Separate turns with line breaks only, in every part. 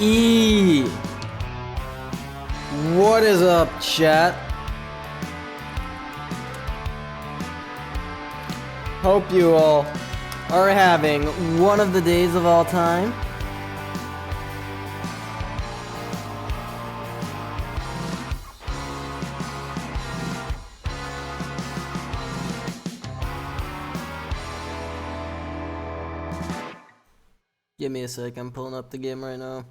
E. What is up, chat? Hope you all are having one of the days of all time. Give me a sec, I'm pulling up the game right now.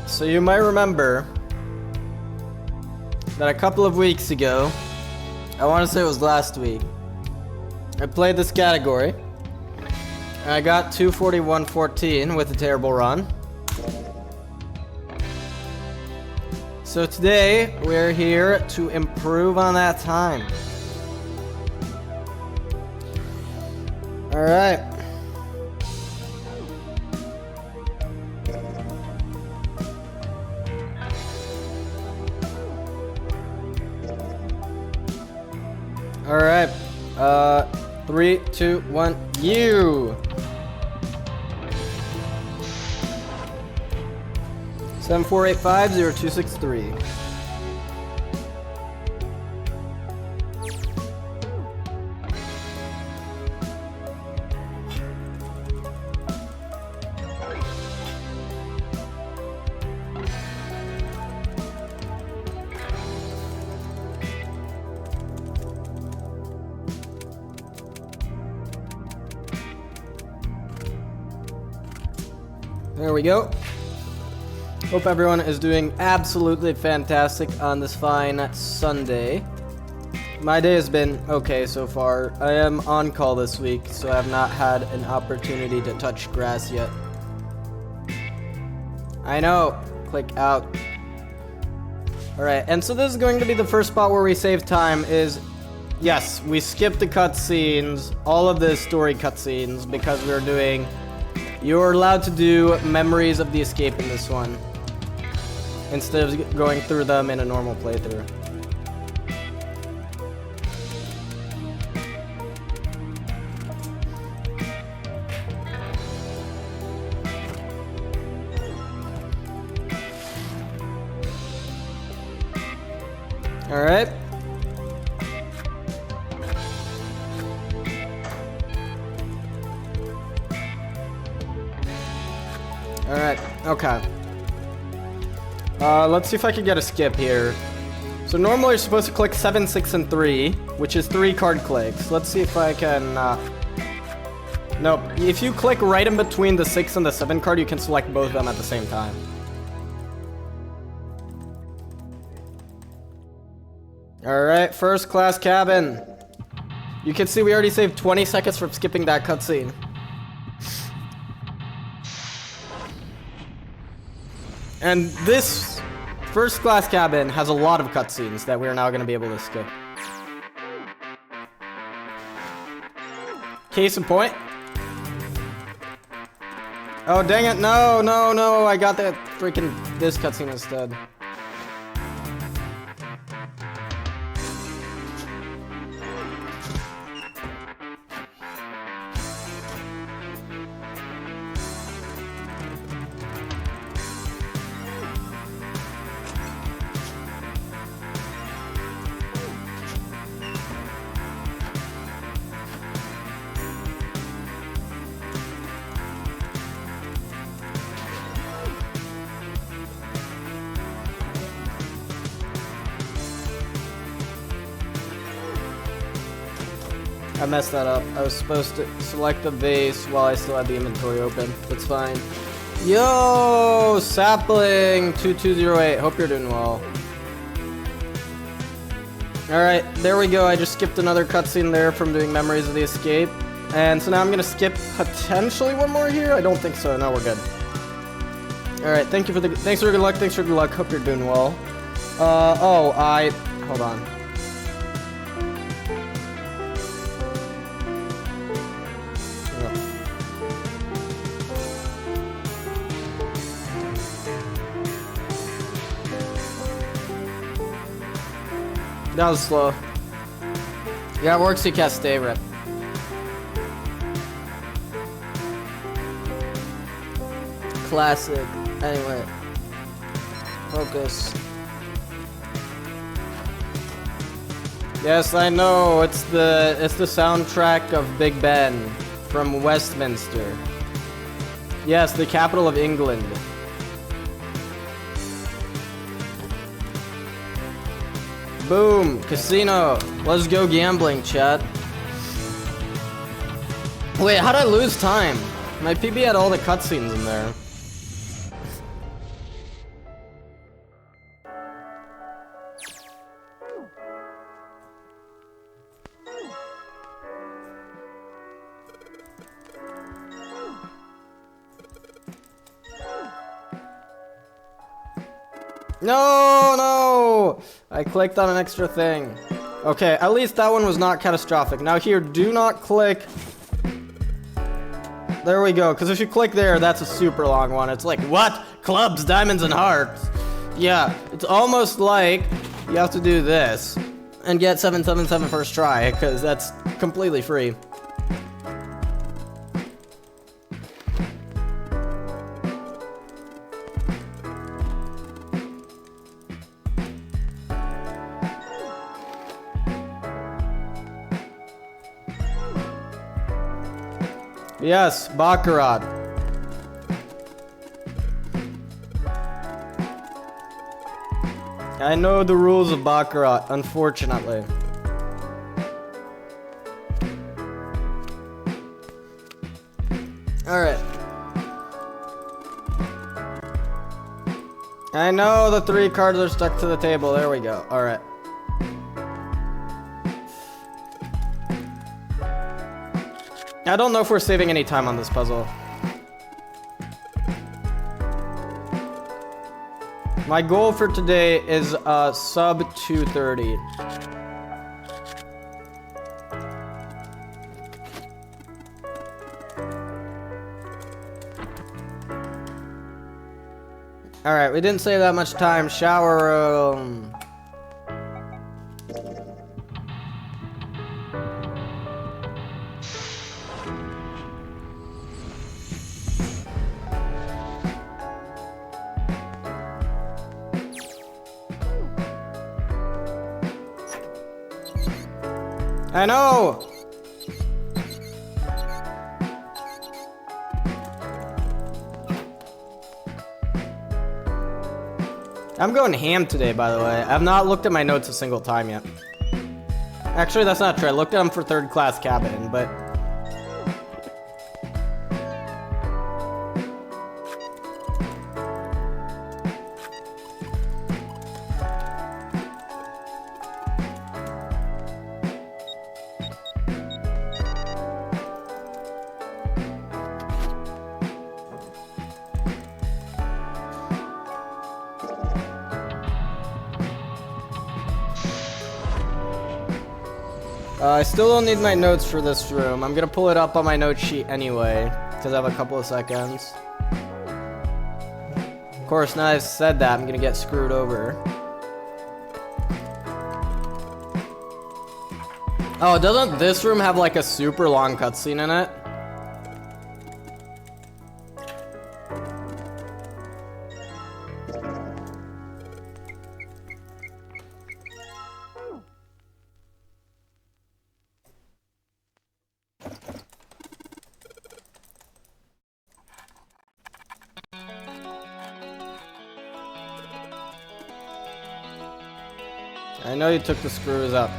So you might remember that a couple of weeks ago, I want to say it was last week, I played this category and I got 241.14 with a terrible run. So today we're here to improve on that time. All right. Alright, 3, 2, 1, you! 74850263. There we go. Hope everyone is doing absolutely fantastic on this fine Sunday. My day has been okay so far. I am on call this week, so I have not had an opportunity to touch grass yet. I know. Click out. Alright, and so this is going to be the first spot where we save time is... Yes, we skipped the cutscenes, all of the story cutscenes, because we're doing... You're allowed to do memories of the escape in this one, instead of going through them in a normal playthrough. All right. Alright, okay. Let's see if I can get a skip here. So normally you're supposed to click 7, 6, and 3, which is 3 card clicks. Let's see if I can, Nope, if you click right in between the 6 and the 7 card, you can select both of them at the same time. Alright, first class cabin. You can see we already saved 20 seconds from skipping that cutscene. And this first class cabin has a lot of cutscenes that we're now going to be able to skip. Case in point. Oh, dang it. No, no, no. I got that freaking this cutscene instead. I messed that up. I was supposed to select the vase while I still had the inventory open. That's fine. Yo, Sapling 2208. Hope you're doing well. Alright, there we go. I just skipped another cutscene there from doing Memories of the Escape. And so now I'm gonna skip potentially one more here? I don't think so. No, we're good. Alright, thanks for good luck, thanks for good luck, hope you're doing well. Hold on. That was slow. Yeah, it works, you can't stay, rip. Classic. Anyway. Focus. Yes, I know. It's the soundtrack of Big Ben from Westminster. Yes, the capital of England. Boom! Casino! Let's go gambling, chat. Wait, how'd I lose time? My PB had all the cutscenes in there. No! I clicked on an extra thing. Okay, at least that one was not catastrophic. Now here, do not click. There we go, because if you click there, that's a super long one. It's like, what? Clubs, diamonds, and hearts. Yeah, it's almost like you have to do this and get 777 first try, because that's completely free. Yes, Baccarat. I know the rules of Baccarat, unfortunately. Alright. I know the 3 cards are stuck to the table. There we go. Alright. I don't know if we're saving any time on this puzzle. My goal for today is sub 230. Alright, we didn't save that much time. Shower room. I know! I'm going ham today, by the way. I've not looked at my notes a single time yet. Actually, that's not true. I looked at them for third class cabin, but... I still don't need my notes for this room. I'm gonna pull it up on my note sheet anyway, because I have a couple of seconds. Of course, now I've said that, I'm gonna get screwed over. Oh, doesn't this room have like a super long cutscene in it? I know you took the screws up.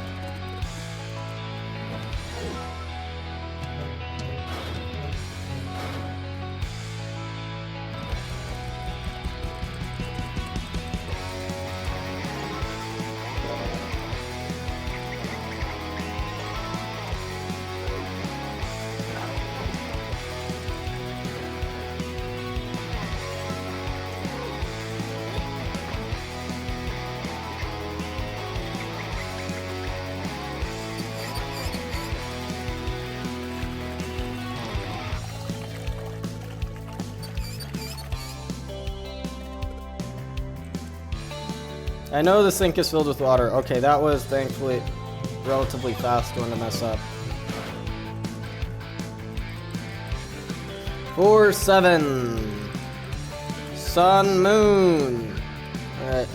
I know the sink is filled with water. Okay, that was thankfully relatively fast one to mess up. 4-7. Sun, moon. Alright.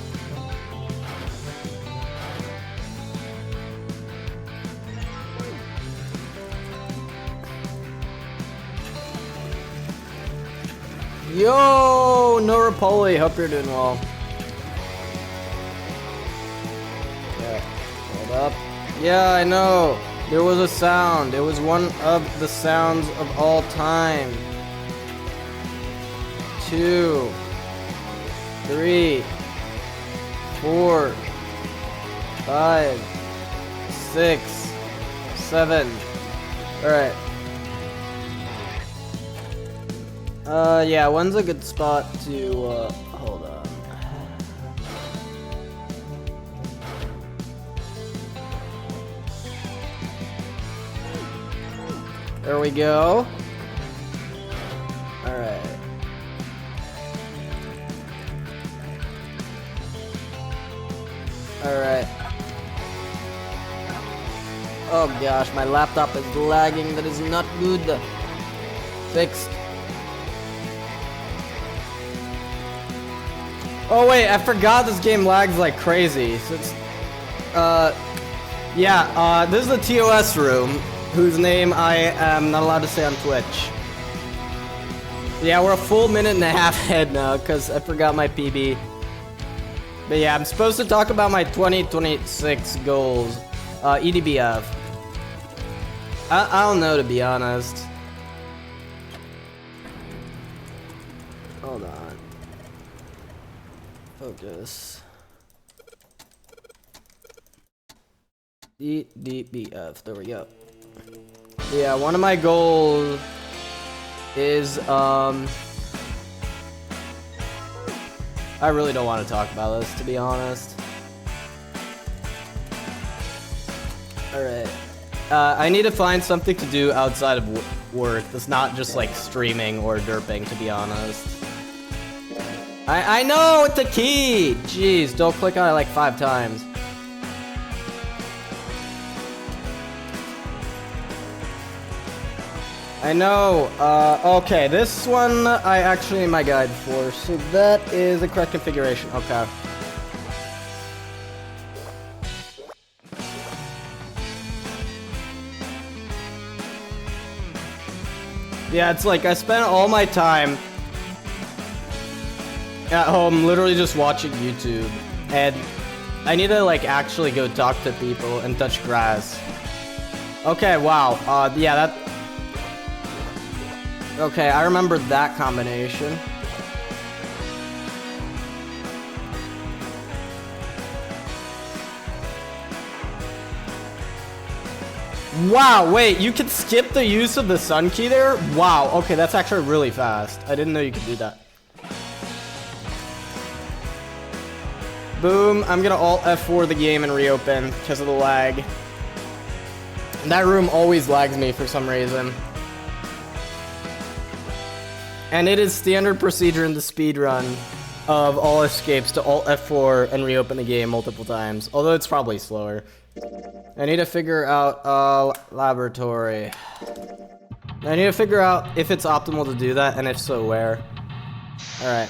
Yo, Norapoli, hope you're doing well. Yeah, hold up. Yeah, I know. There was a sound. It was one of the sounds of all time. 2, 3, 4, 5, 6, 7. Alright. Yeah, when's a good spot to, hold on. There we go. Alright. Alright. Oh gosh, my laptop is lagging. That is not good. Fixed. Oh wait, I forgot this game lags like crazy. So it's, yeah, this is the TOS room, whose name I am not allowed to say on Twitch. Yeah, we're a full minute and a half ahead now, because I forgot my PB. But yeah, I'm supposed to talk about my 2026 goals. EDBF. I don't know, to be honest. Hold on. Focus. EDBF. There we go. Yeah, one of my goals is, I really don't want to talk about this, to be honest. Alright. I need to find something to do outside of work that's not just like streaming or derping, to be honest. I know it's a key! Jeez, don't click on it like 5 times. I know, okay, this one I actually need my guide for, so that is the correct configuration, okay. Yeah, it's like I spent all my time at home literally just watching YouTube, and I need to like actually go talk to people and touch grass. Okay, wow, yeah, that... Okay, I remember that combination. Wow, wait, you can skip the use of the sun key there? Wow, okay, that's actually really fast. I didn't know you could do that. Boom, I'm gonna Alt F4 the game and reopen because of the lag. That room always lags me for some reason. And it is standard procedure in the speedrun of all escapes to Alt F4 and reopen the game multiple times, although it's probably slower. I need to figure out, laboratory. I need to figure out if it's optimal to do that, and if so, where. Alright.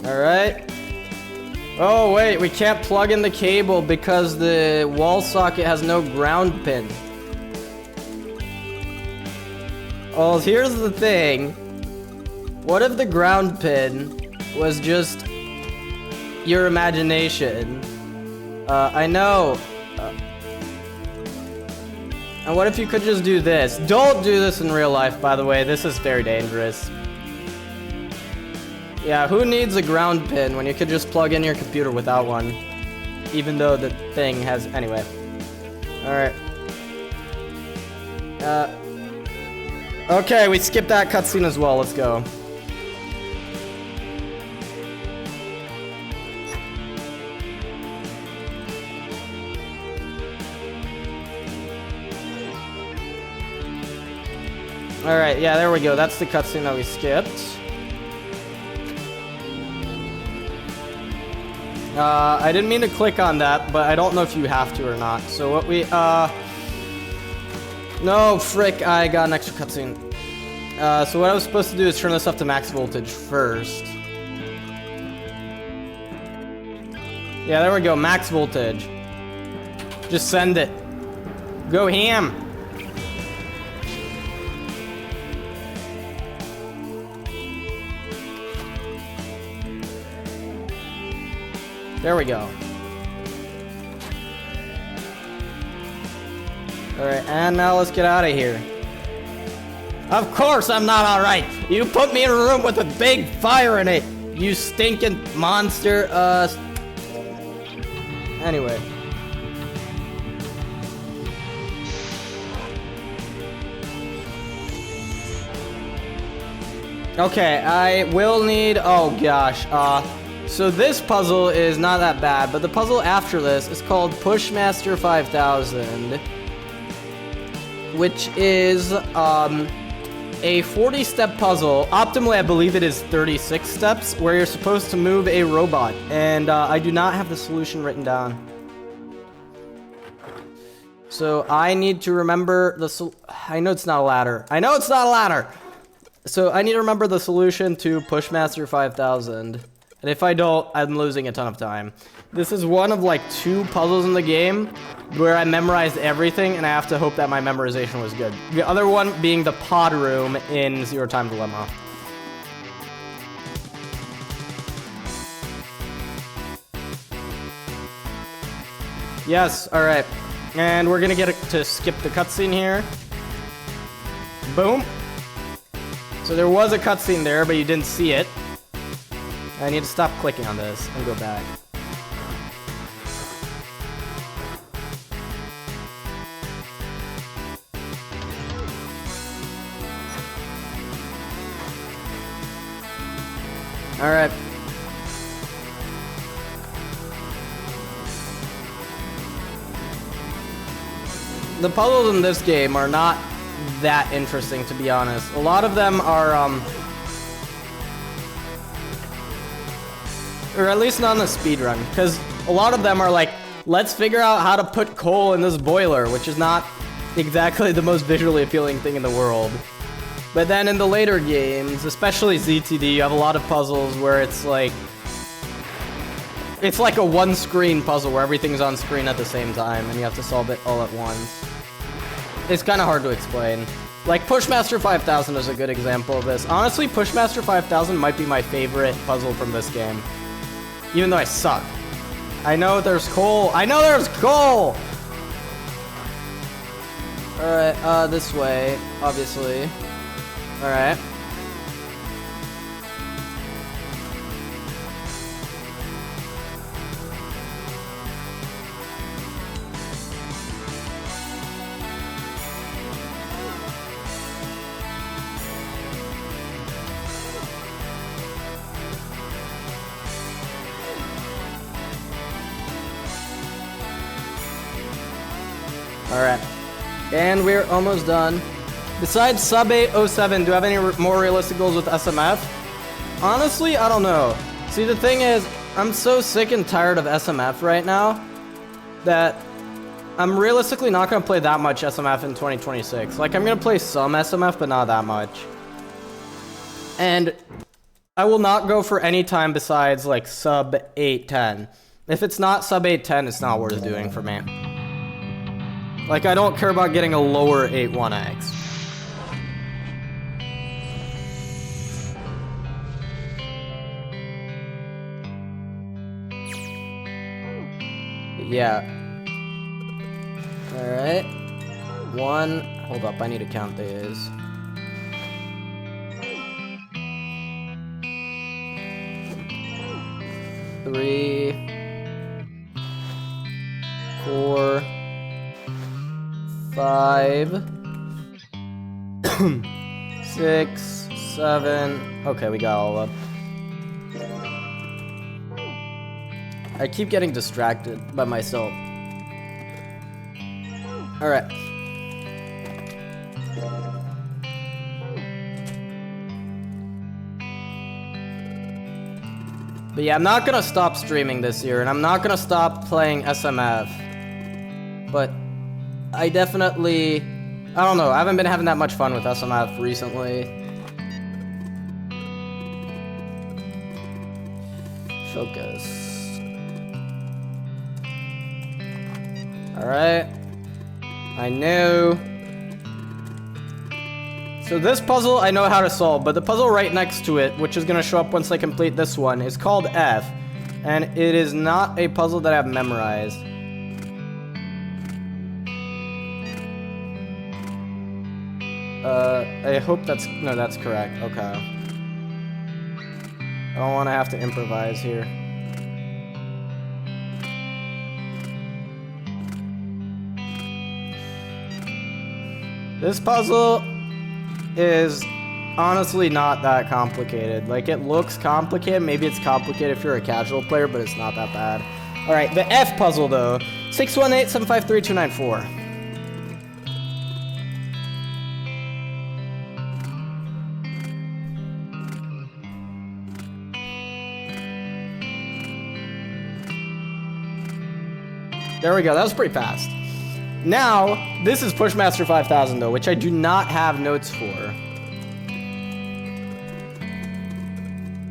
Alright. Oh wait, we can't plug in the cable because the wall socket has no ground pin. Oh, here's the thing. What if the ground pin was just your imagination? I know. And what if you could just do this? Don't do this in real life, by the way. This is very dangerous. Yeah, who needs a ground pin when you could just plug in your computer without one? Even though the thing has... Anyway. Alright. Okay, we skipped that cutscene as well. Let's go. Alright, yeah, there we go. That's the cutscene that we skipped. I didn't mean to click on that, but I don't know if you have to or not. So what we, no, frick, I got an extra cutscene. So what I was supposed to do is turn this up to max voltage first. Yeah, there we go, max voltage. Just send it. Go ham. There we go. Alright, and now let's get out of here. Of course I'm not alright! You put me in a room with a big fire in it! You stinking monster, Anyway. Okay, I will need... Oh gosh, so this puzzle is not that bad, but the puzzle after this is called Pushmaster 5000, which is a 40-step puzzle. Optimally, I believe it is 36 steps, where you're supposed to move a robot, and I do not have the solution written down. So I need to remember the I know it's not a ladder. I know it's not a ladder! So I need to remember the solution to Pushmaster 5000. And if I don't, I'm losing a ton of time. This is one of like 2 puzzles in the game where I memorized everything and I have to hope that my memorization was good. The other one being the pod room in Zero Time Dilemma. Yes, alright. And we're gonna get to skip the cutscene here. Boom. So there was a cutscene there, but you didn't see it. I need to stop clicking on this and go back. Alright. The puzzles in this game are not that interesting, to be honest. A lot of them are, or at least not on the speedrun, because a lot of them are like, let's figure out how to put coal in this boiler, which is not exactly the most visually appealing thing in the world. But then in the later games, especially ZTD, you have a lot of puzzles where it's like a one-screen puzzle where everything's on screen at the same time, and you have to solve it all at once. It's kind of hard to explain. Like, Pushmaster 5000 is a good example of this. Honestly, Pushmaster 5000 might be my favorite puzzle from this game. Even though I suck. I know there's coal. I know there's coal! Alright, this way, obviously. Alright. Alright. And we're almost done. Besides Sub 807, do I have any more realistic goals with SMF? Honestly, I don't know. See, the thing is, I'm so sick and tired of SMF right now that I'm realistically not going to play that much SMF in 2026. Like, I'm going to play some SMF, but not that much. And I will not go for any time besides, like, sub 810. If it's not sub 810, it's not worth doing for me. Like, I don't care about getting a lower 81X. Yeah. Alright. 1. Hold up, I need to count these. 3. 4. 5. 6. 7. Okay, we got all of them. I keep getting distracted by myself. Alright. But yeah, I'm not gonna stop streaming this year, and I'm not gonna stop playing SMF. But I definitely, I don't know, I haven't been having that much fun with SMF recently. Focus. Alright. I knew. So this puzzle I know how to solve, but the puzzle right next to it, which is gonna show up once I complete this one, is called F. And it is not a puzzle that I've memorized. I hope that's, no, that's correct, okay. I don't wanna have to improvise here. This puzzle is honestly not that complicated. Like, it looks complicated. Maybe it's complicated if you're a casual player, but it's not that bad. Alright, the F puzzle, though. 618-753-294. There we go. That was pretty fast. Now, this is Pushmaster 5000, though, which I do not have notes for.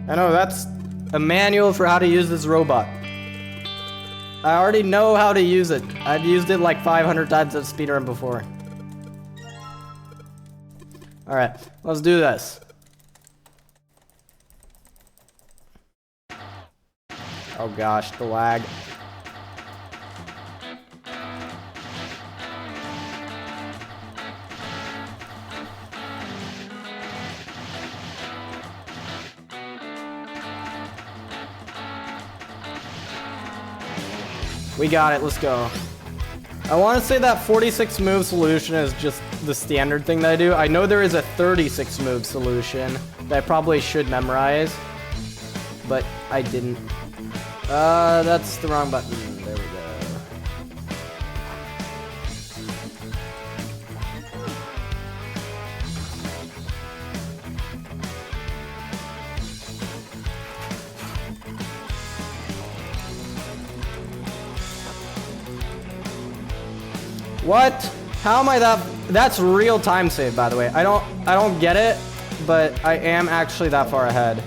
I know, that's a manual for how to use this robot. I already know how to use it. I've used it like 500 times at speedrun before. Alright, let's do this. Oh gosh, the lag. We got it, let's go. I want to say that 46 move solution is just the standard thing that I do. I know there is a 36 move solution that I probably should memorize, but I didn't. That's the wrong button. There we go. What? How am I that? That's real time save, by the way. I don't get it, but I am actually that far ahead.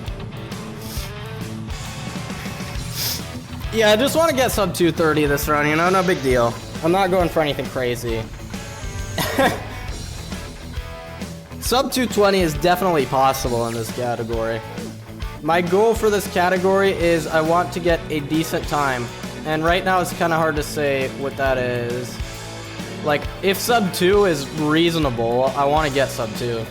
Yeah, I just want to get sub 230 this run, you know, no big deal. I'm not going for anything crazy. Sub 220 is definitely possible in this category. My goal for this category is I want to get a decent time, and right now it's kind of hard to say what that is. Like, if sub 2 is reasonable, I want to get sub 2.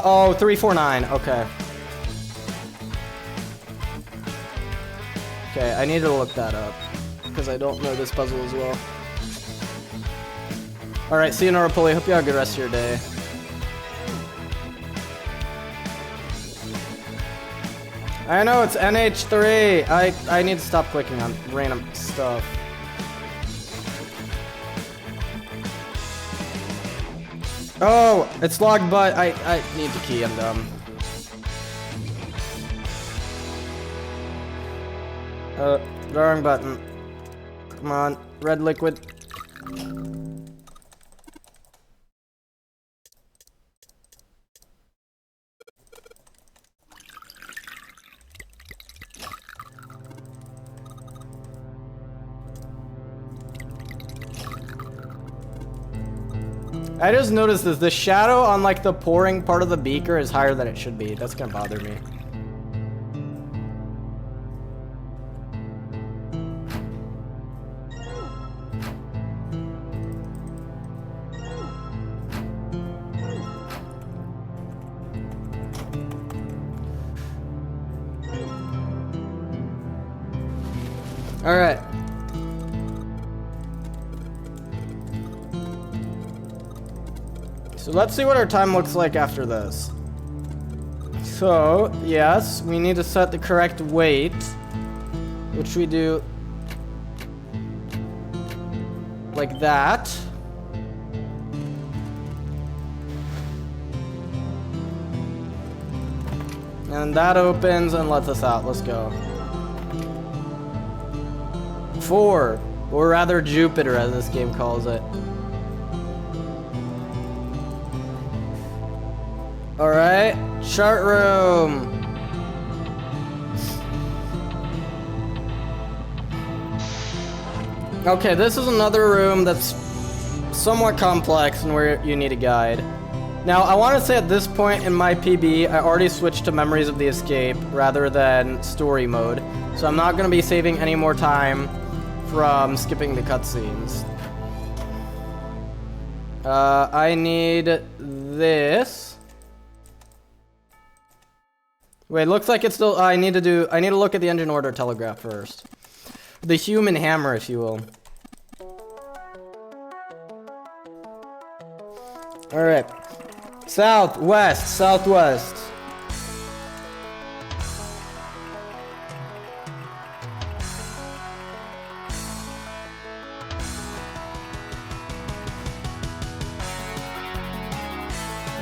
Oh, 349, okay. Okay, I need to look that up, because I don't know this puzzle as well. Alright, see you, Norapoli. Hope you have a good rest of your day. I know, it's NH3. I need to stop clicking on random stuff. Oh, it's logged, but I need to key. I'm dumb. Wrong button. Come on, red liquid. I just noticed this. The shadow on like the pouring part of the beaker is higher than it should be. That's gonna bother me. All right. So let's see what our time looks like after this. So, yes, we need to set the correct weight, which we do like that. And that opens and lets us out. Let's go. 4, or rather Jupiter, as this game calls it. Alright, chart room. Okay, this is another room that's somewhat complex and where you need a guide. Now, I want to say at this point in my PB, I already switched to Memories of the Escape rather than story mode. So I'm not going to be saving any more time from skipping the cutscenes. I need this. Wait, looks like it's still, I need to look at the engine order telegraph first. The human hammer, if you will. Alright. Southwest, southwest.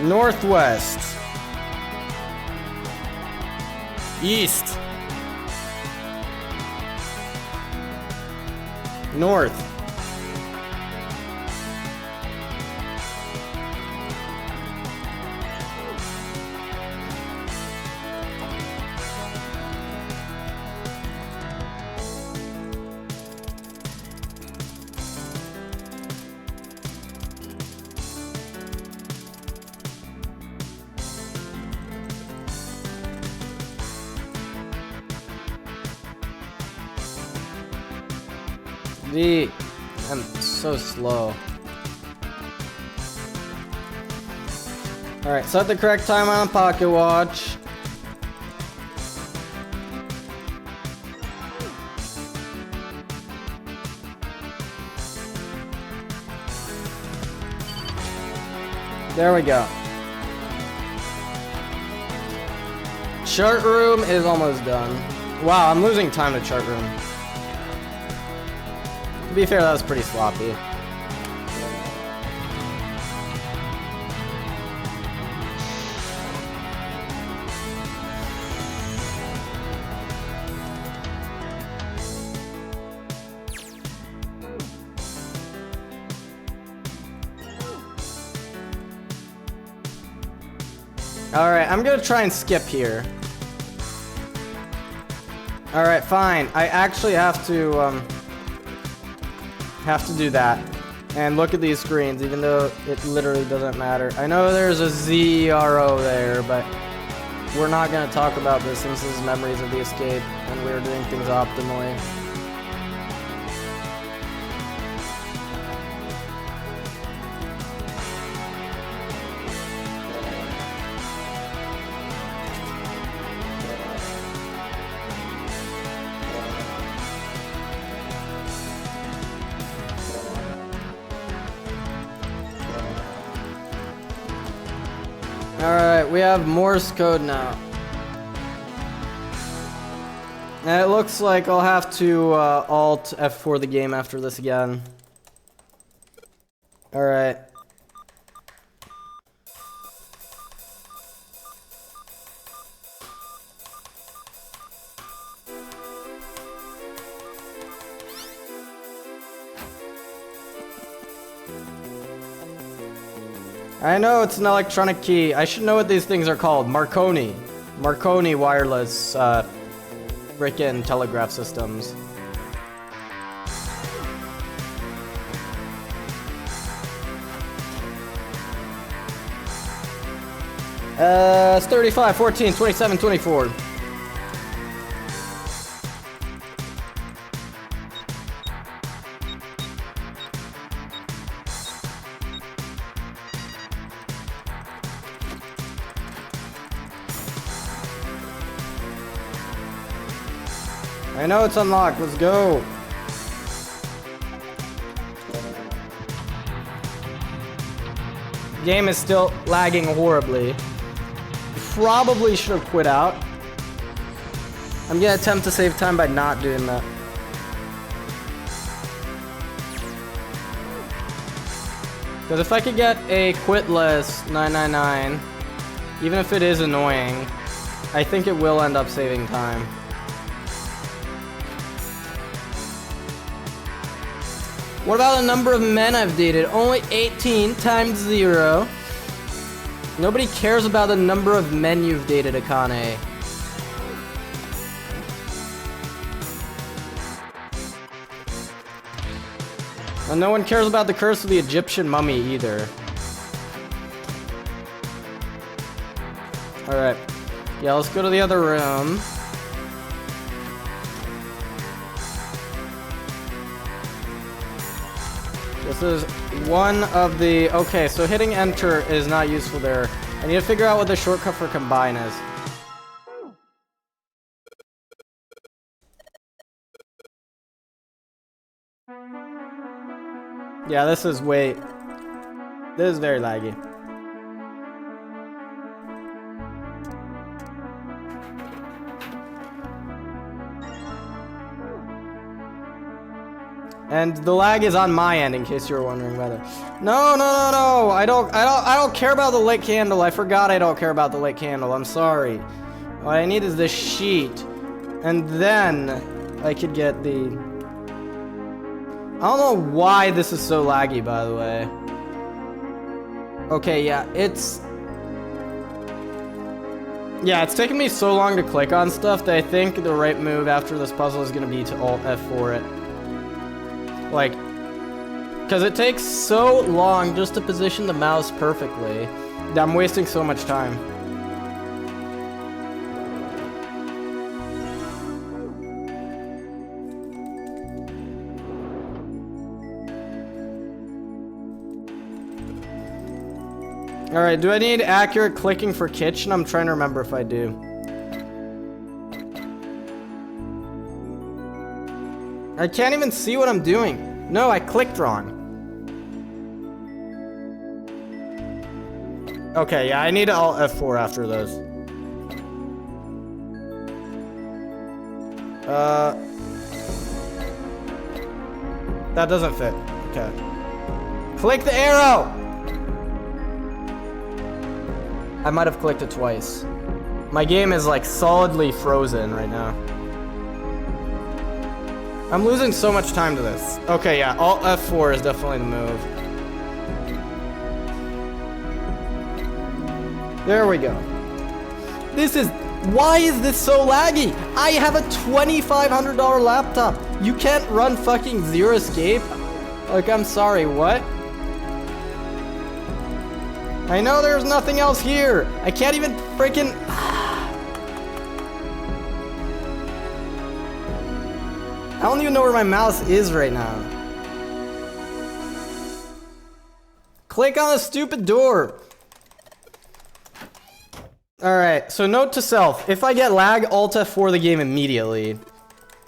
Northwest. East. North. I'm so slow. Alright, set the correct time on a pocket watch. There we go. Chart room is almost done. Wow, I'm losing time to chart room. To be fair, that was pretty sloppy. Alright, I'm gonna try and skip here. Alright, fine. I actually have to do that. And look at these screens, even though it literally doesn't matter. I know there's a ZRO there, but we're not gonna talk about this since this is Memories of the Escape, and we're doing things optimally. Alright, we have Morse code now. And it looks like I'll have to Alt F4 the game after this again. Alright. I know it's an electronic key. I should know what these things are called. Marconi. Marconi wireless frickin' telegraph systems. It's 35, 14, 27, 24. I know it's unlocked, let's go. Game is still lagging horribly. Probably should have quit out. I'm gonna attempt to save time by not doing that. Because if I could get a quitless 999, even if it is annoying, I think it will end up saving time. What about the number of men I've dated? Only 18 times 0. Nobody cares about the number of men you've dated, Akane. And no one cares about the curse of the Egyptian mummy either. Alright. Yeah, let's go to the other room. This is one of the... Okay, so hitting enter is not useful there. I need to figure out what the shortcut for combine is. Yeah, this is very laggy. And the lag is on my end, in case you were wondering whether. No. I don't care about the lit candle. I forgot I don't care about the lit candle. I'm sorry. What I need is this sheet, and then I could get the. I don't know why this is so laggy, by the way. Okay, yeah, it's taking me so long to click on stuff that I think the right move after this puzzle is gonna be to Alt F4 it. Like, because it takes so long just to position the mouse perfectly that I'm wasting so much time. Alright, do I need accurate clicking for kitchen? I'm trying to remember if I do. I can't even see what I'm doing. No, I clicked wrong. Okay, yeah, I need to Alt F4 after those. That doesn't fit. Okay. Click the arrow! I might have clicked it twice. My game is like solidly frozen right now. I'm losing so much time to this. Okay, yeah, Alt F4 is definitely the move. There we go. Why is this so laggy? I have a $2,500 laptop. You can't run fucking Zero Escape? Like, I'm sorry, what? I know there's nothing else here. I can't even freaking... I don't even know where my mouse is right now. Click on the stupid door. Alright, so note to self. If I get lag, Alt F4 the game immediately.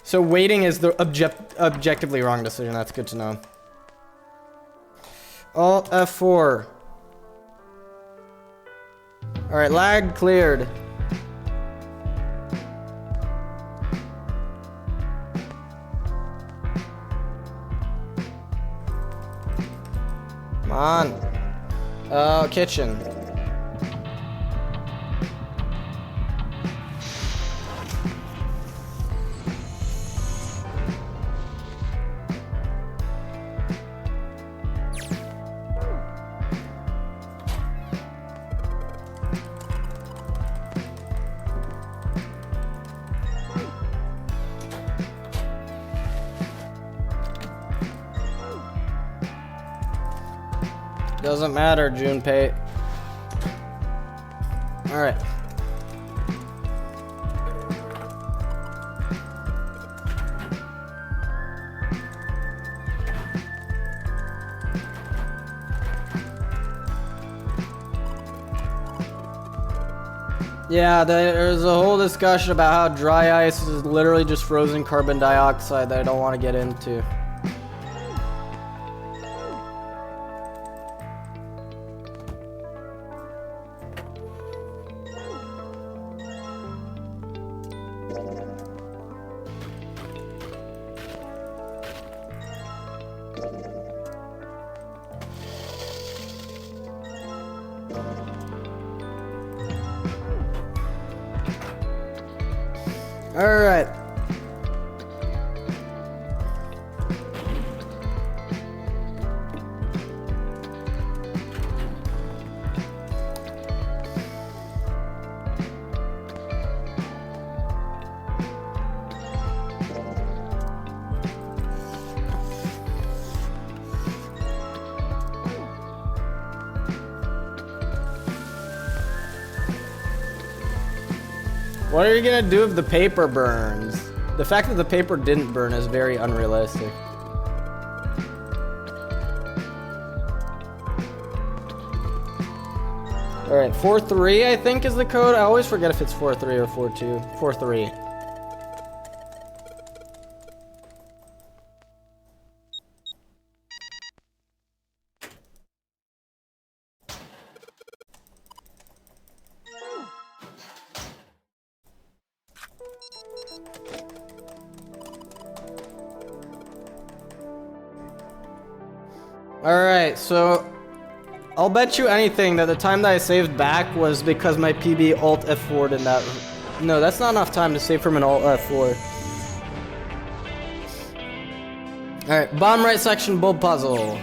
So waiting is the objectively wrong decision. That's good to know. Alt F4. Alright, lag cleared. Come on. Kitchen. Doesn't matter, Junpei. Alright. Yeah, there's a whole discussion about how dry ice is literally just frozen carbon dioxide that I don't want to get into. Alright. What are you gonna do if the paper burns? The fact that the paper didn't burn is very unrealistic. Alright, 4-3 I think is the code. I always forget if it's 4-3 or 4-2. 4-3. Alright, so I'll bet you anything that the time that I saved back was because my PB Alt F4 did that. No, that's not enough time to save from an Alt F4. Alright, bottom right section bulb puzzle.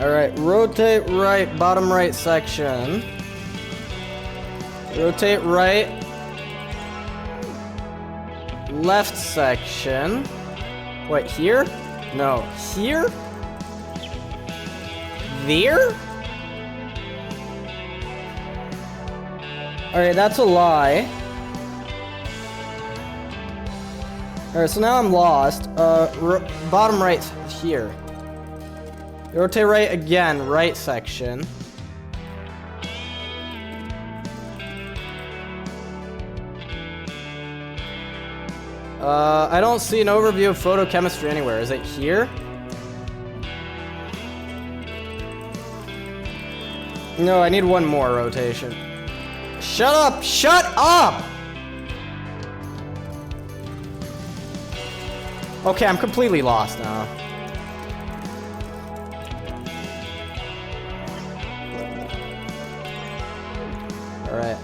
Alright, rotate right, bottom right section. Rotate right. Left section. Wait, here? No, here? There? Alright, that's a lie. Alright, so now I'm lost. Bottom right here. Rotate right again, right section. I don't see an overview of photochemistry anywhere. Is it here? No, I need one more rotation. Shut up! Shut up! Okay, I'm completely lost now. Alright.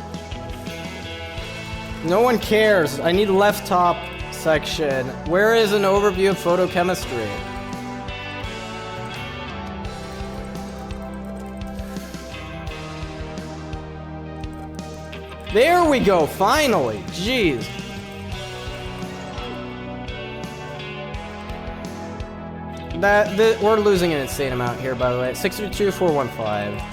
No one cares. I need left top section. Where is an overview of photochemistry? There we go, finally. Jeez. We're losing an insane amount here, by the way. 632,415.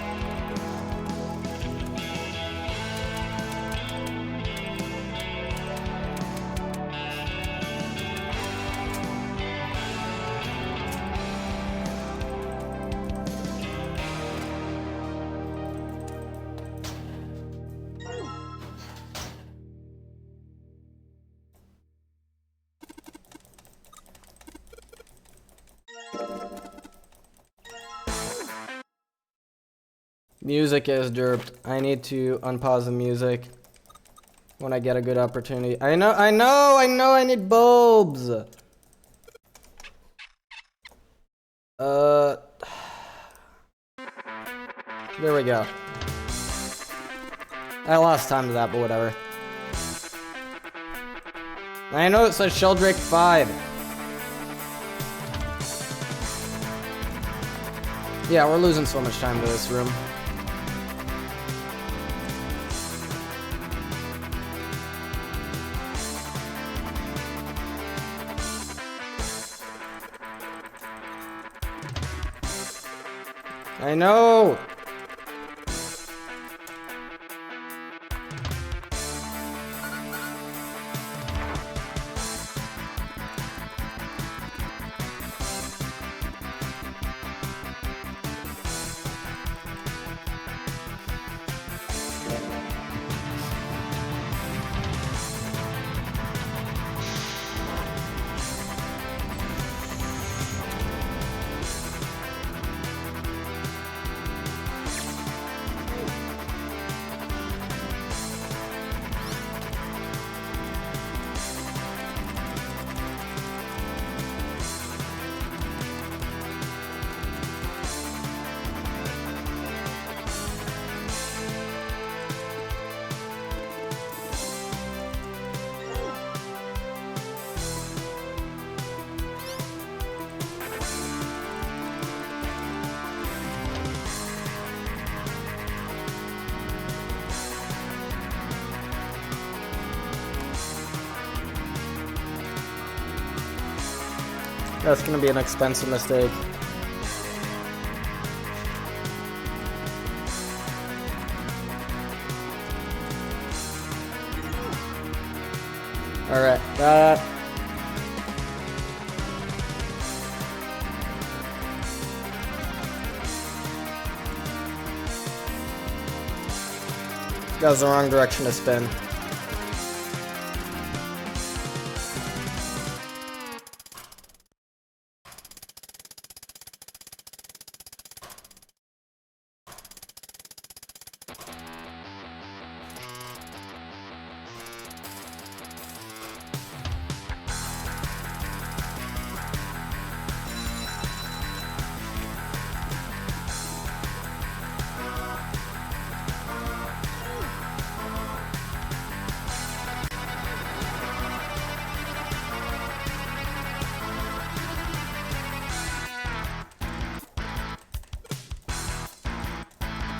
Music is derped. I need to unpause the music when I get a good opportunity. I know, I need bulbs. There we go. I lost time to that, but whatever. I know it says Sheldrake 5. Yeah, we're losing so much time to this room. I know! That's gonna be an expensive mistake. Alright, that was the wrong direction to spin.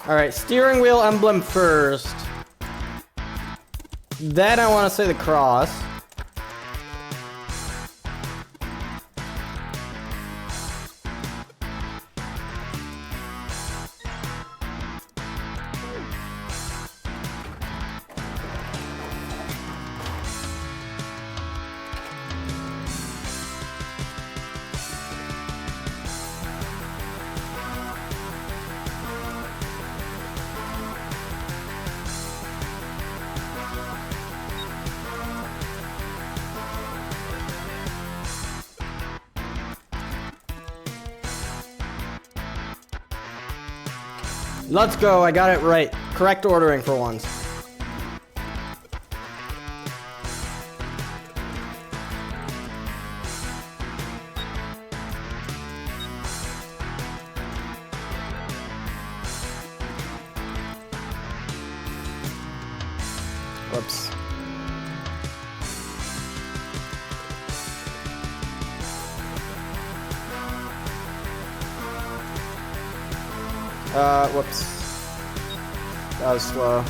Alright, steering wheel emblem first. Then I want to say the cross. Let's go, I got it right. Correct ordering for once. Whoops. Whoops. That was slow.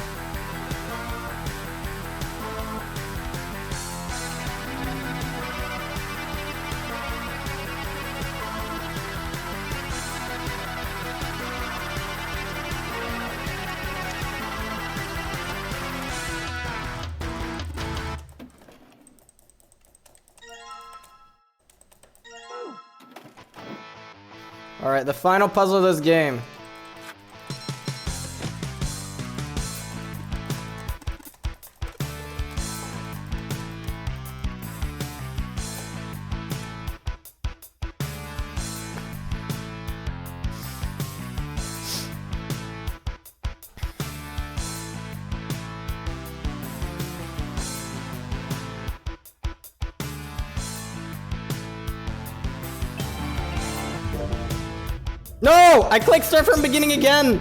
All right, the final puzzle of this game. No! I clicked start from beginning again!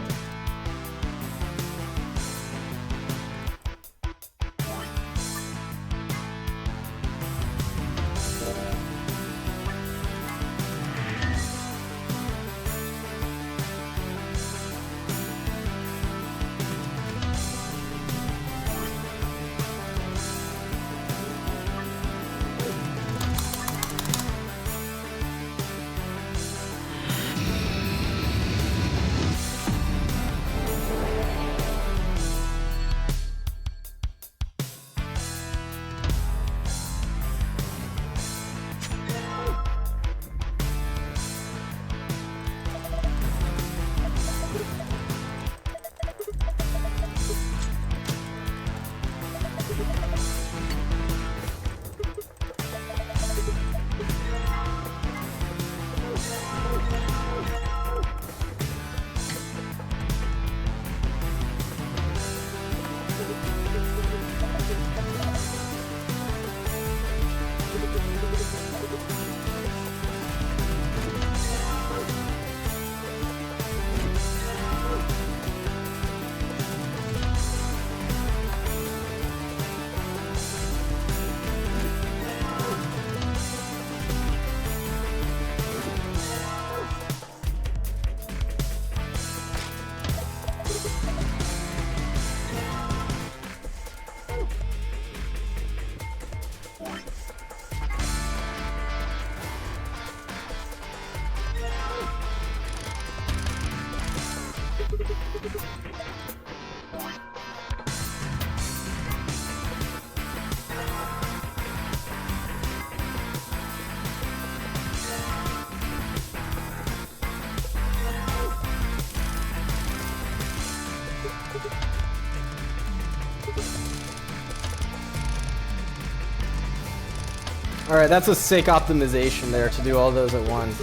Alright, that's a sick optimization there to do all those at once.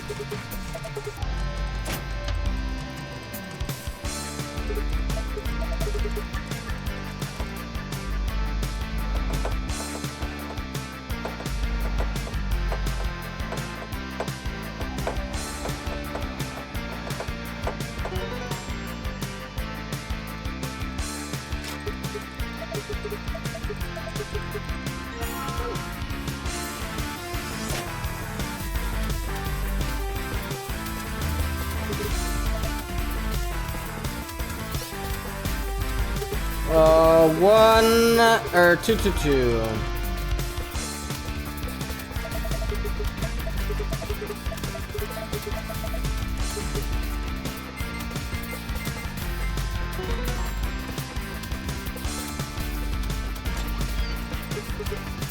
One or two.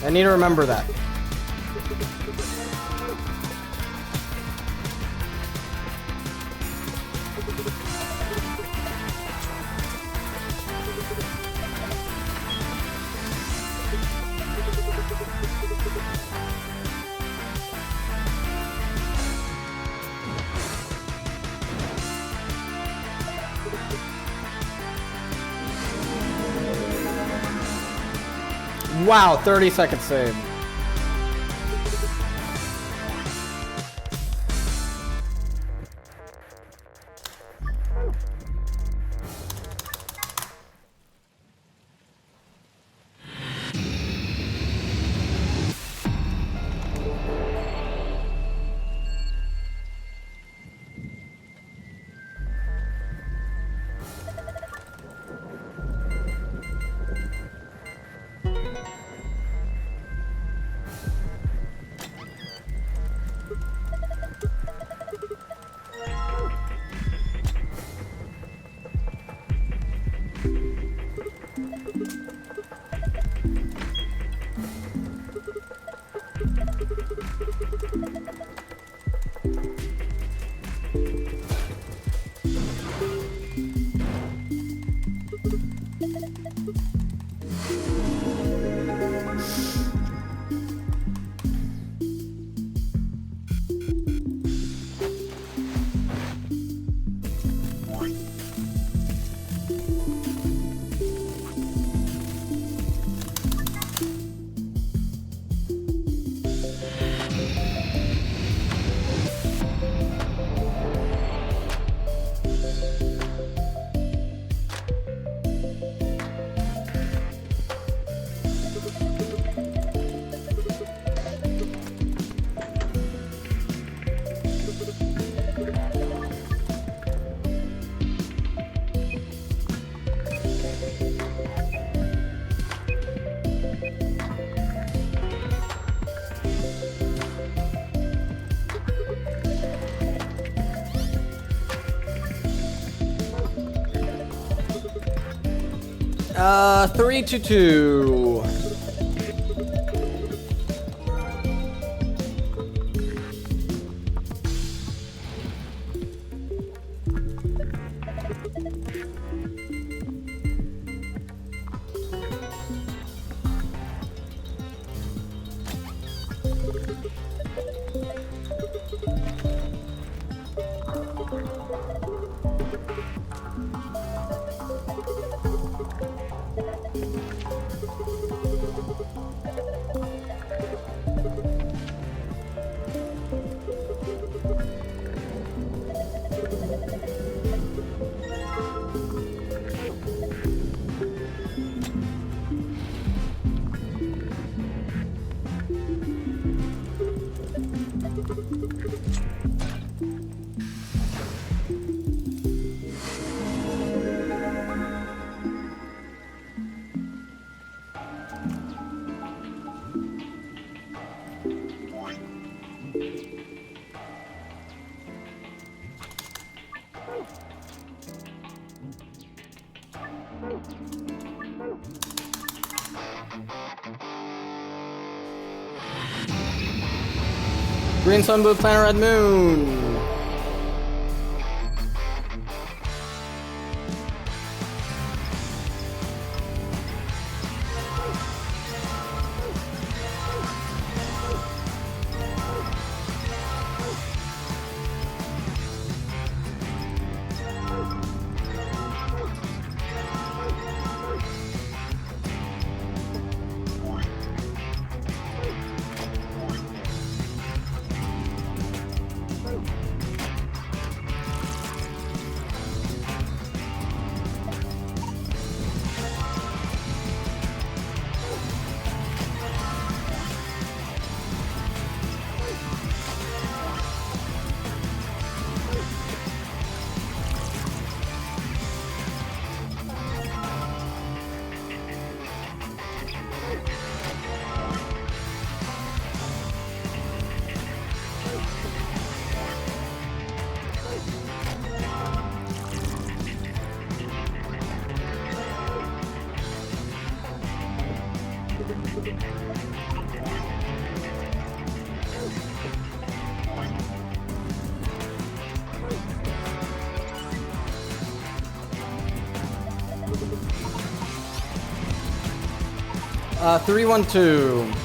I need to remember that. Wow, 30-second save. Three to two. Green sun, blue planet, red moon. 312.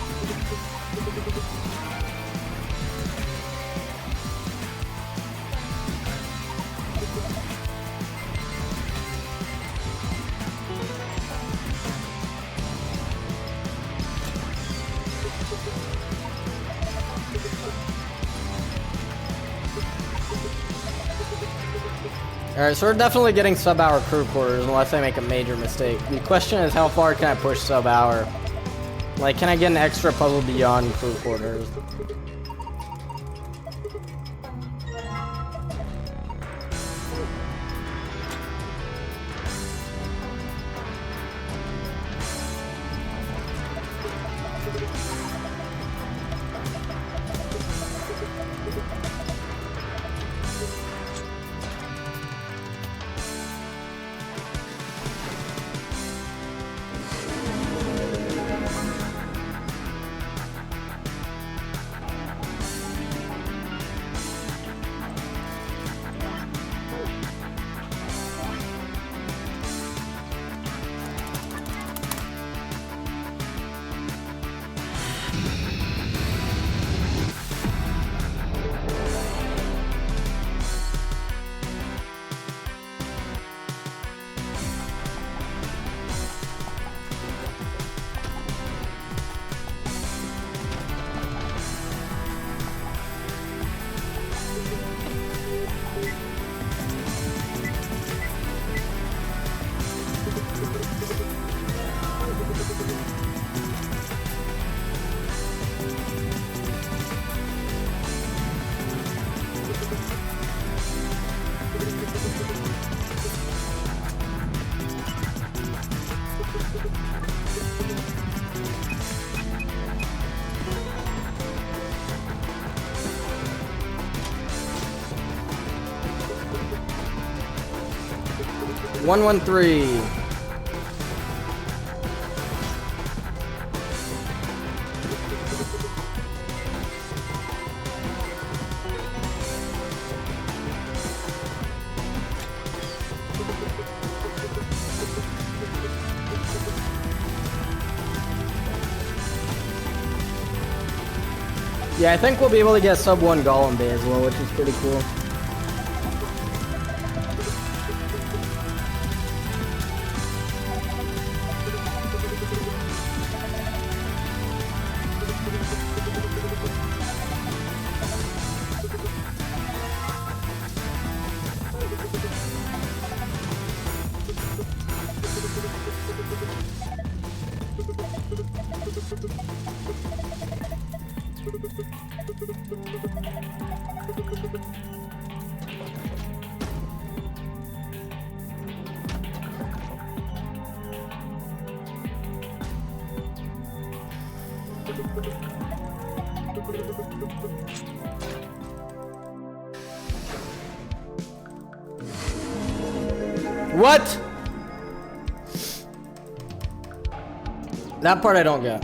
Alright, so we're definitely getting sub-hour crew quarters unless I make a major mistake. The question is, how far can I push sub-hour? Like, can I get an extra puzzle beyond crew quarters? One, 1, 3. Yeah, I think we'll be able to get sub 1 Golem Bay as well, which is pretty cool. What? That part I don't get.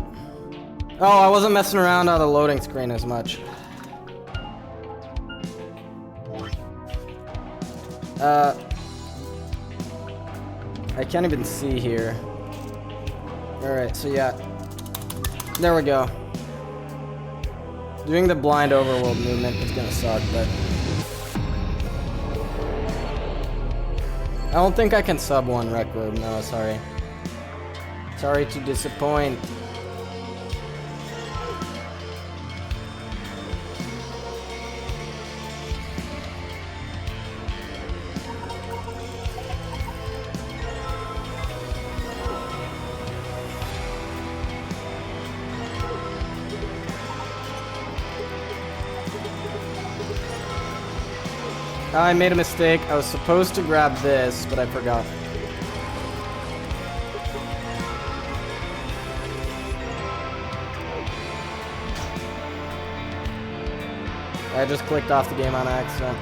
Oh, I wasn't messing around on the loading screen as much. I can't even see here. Alright, so yeah. There we go. Doing the blind overworld movement is gonna suck, but... I don't think I can sub 1 Rec Room, no, sorry. Sorry to disappoint. I made a mistake. I was supposed to grab this, but I forgot. I just clicked off the game on accident.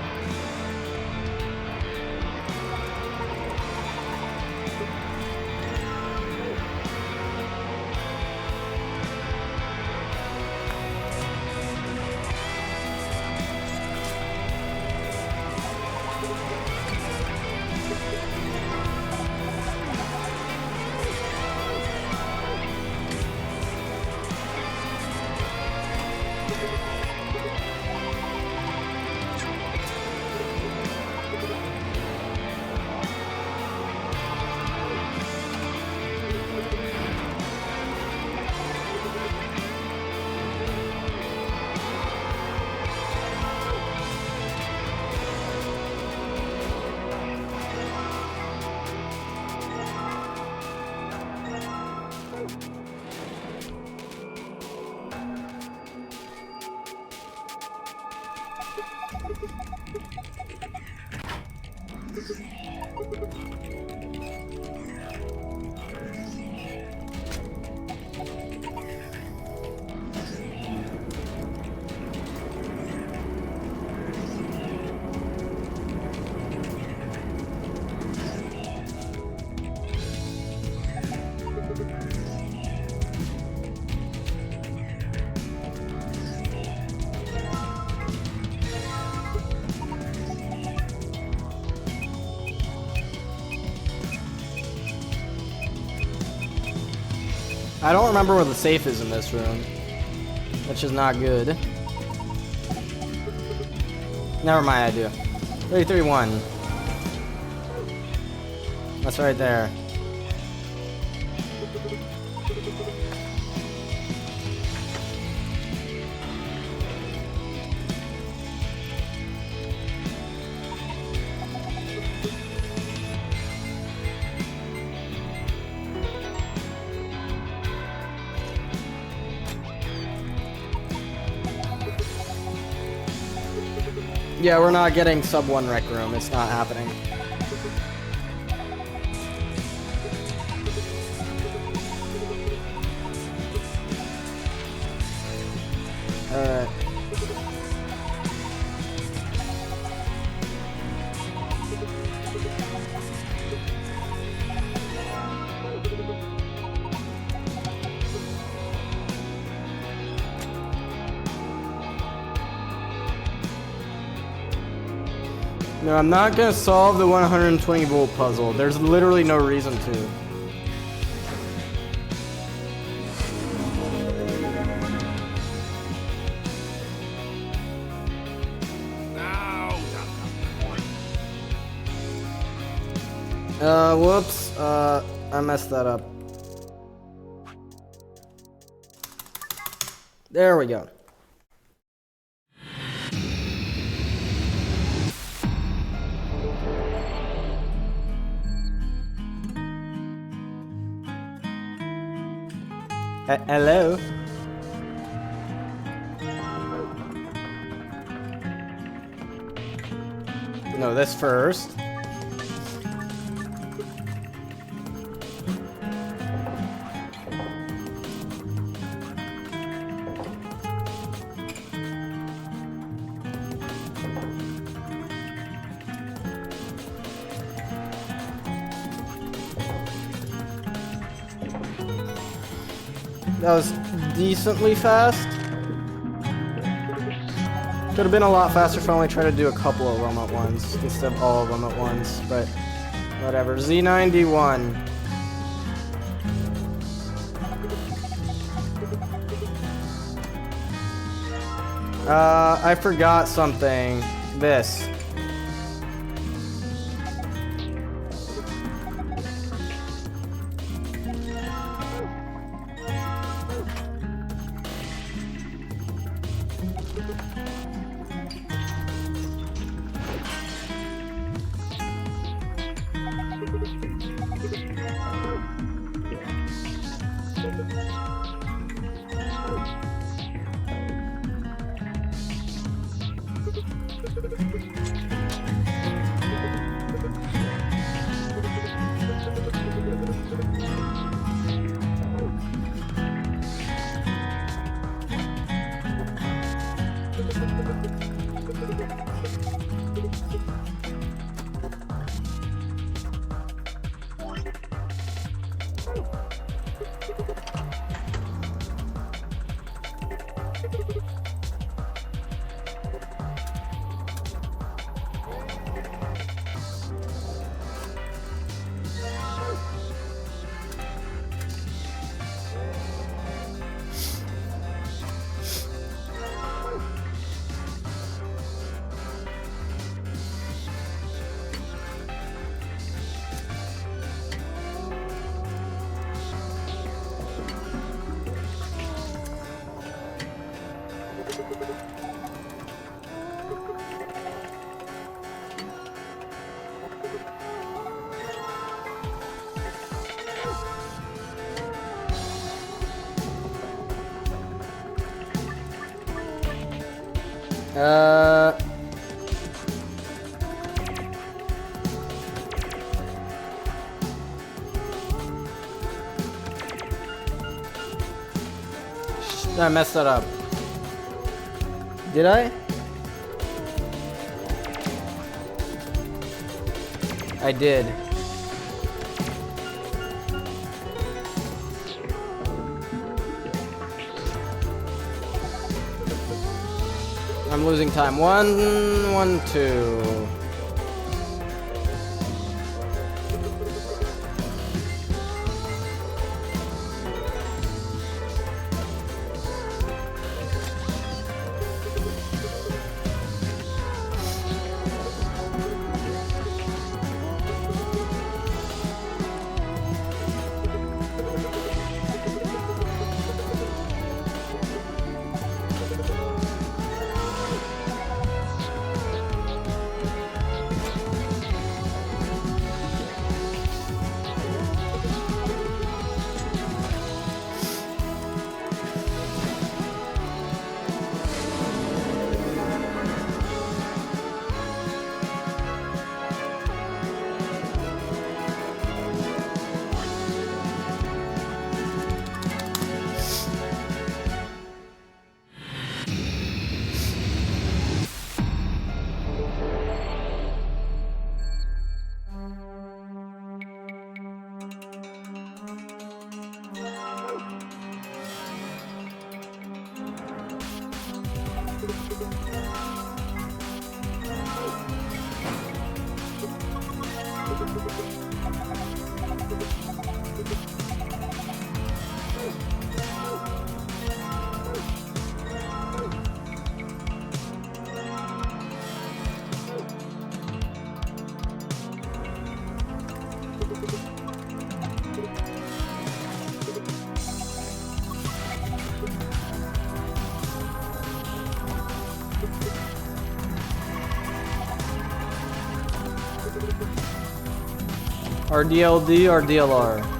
I don't remember where the safe is in this room, which is not good. Never mind, I do. 331. That's right there. Yeah, we're not getting sub 1 rec room. It's not happening. Alright. No, I'm not gonna solve the 120 volt puzzle. There's literally no reason to. Whoops. I messed that up. There we go. Hello? No, this first. That was decently fast. Could have been a lot faster if I only tried to do a couple of them at once instead of all of them at once, but whatever. Z91. I forgot something. This. I messed that up. Did I? I did. I'm losing time. 1, 1, 2. RDLD or DLR?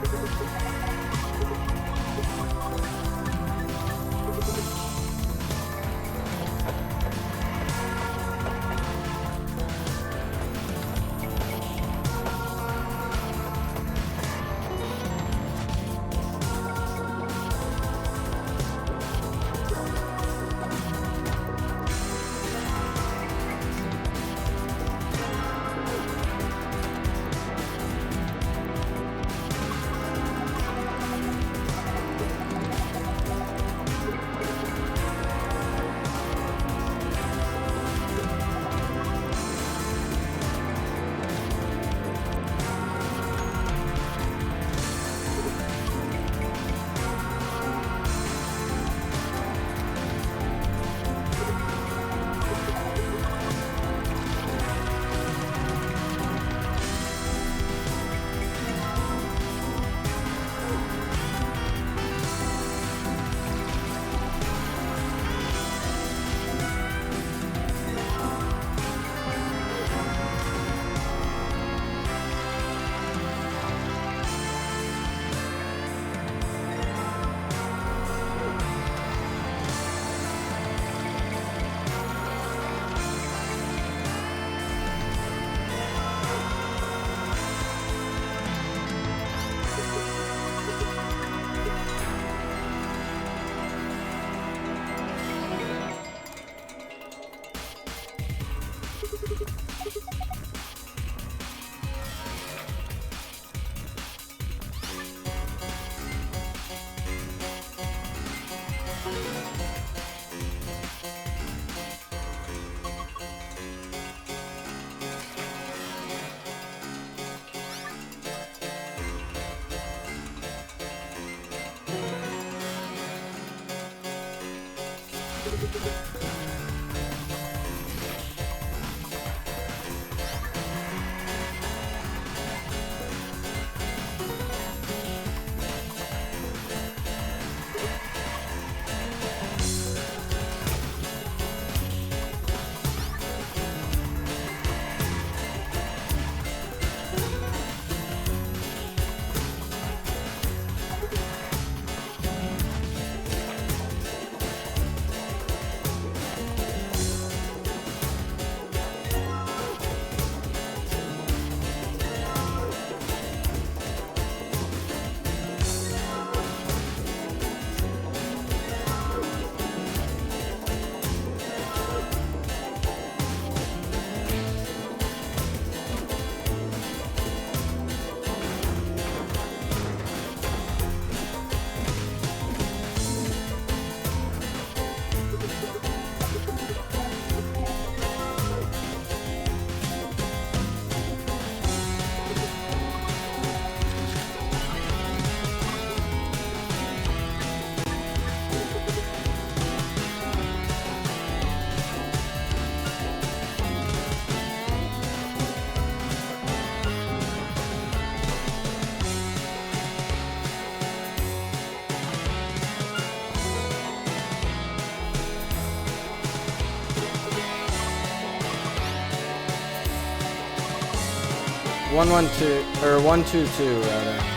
One, 1, 2, or 1, 2, 2 rather.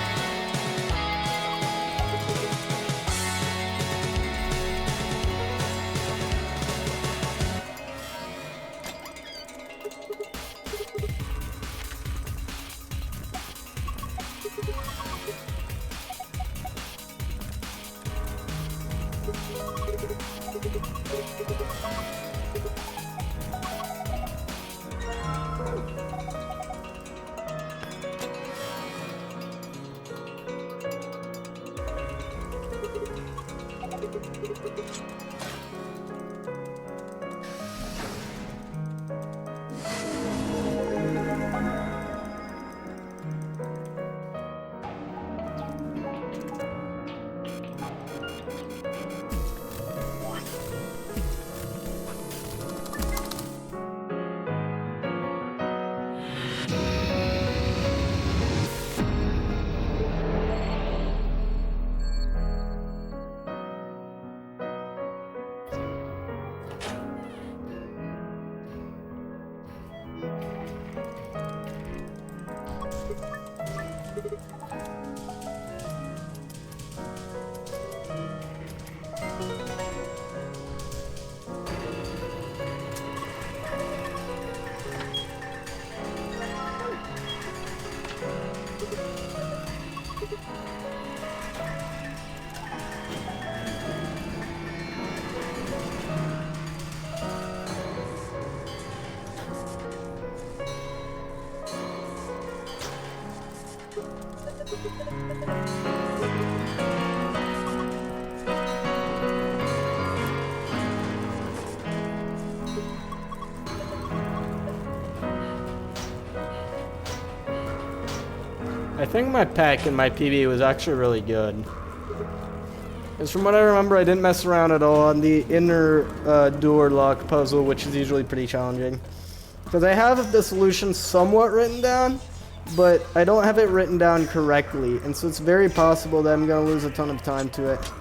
I think my pack in my PB was actually really good. Because from what I remember, I didn't mess around at all on the inner door lock puzzle, which is usually pretty challenging. Because I have the solution somewhat written down, but I don't have it written down correctly. And so it's very possible that I'm going to lose a ton of time to it.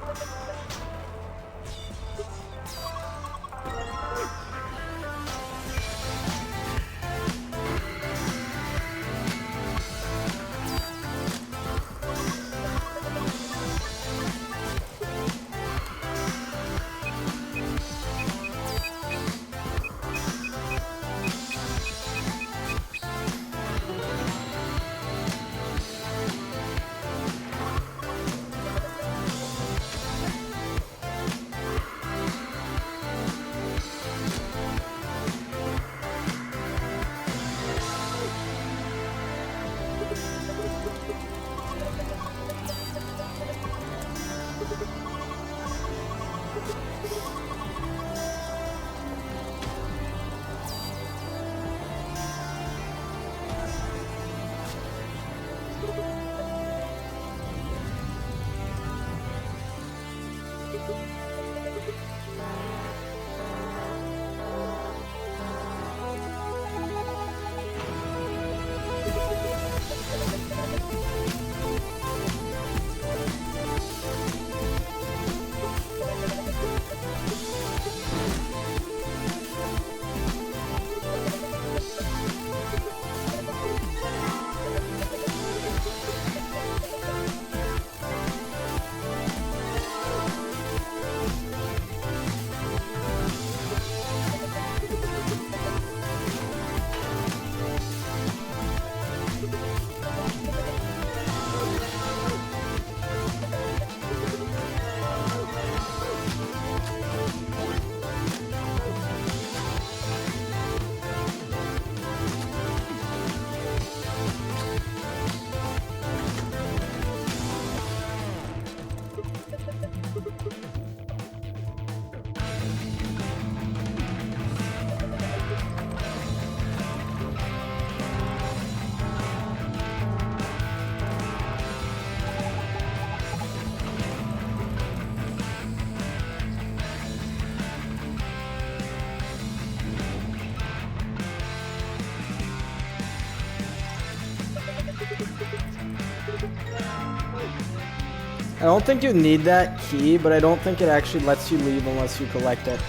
I don't think you need that key, but I don't think it actually lets you leave unless you collect it.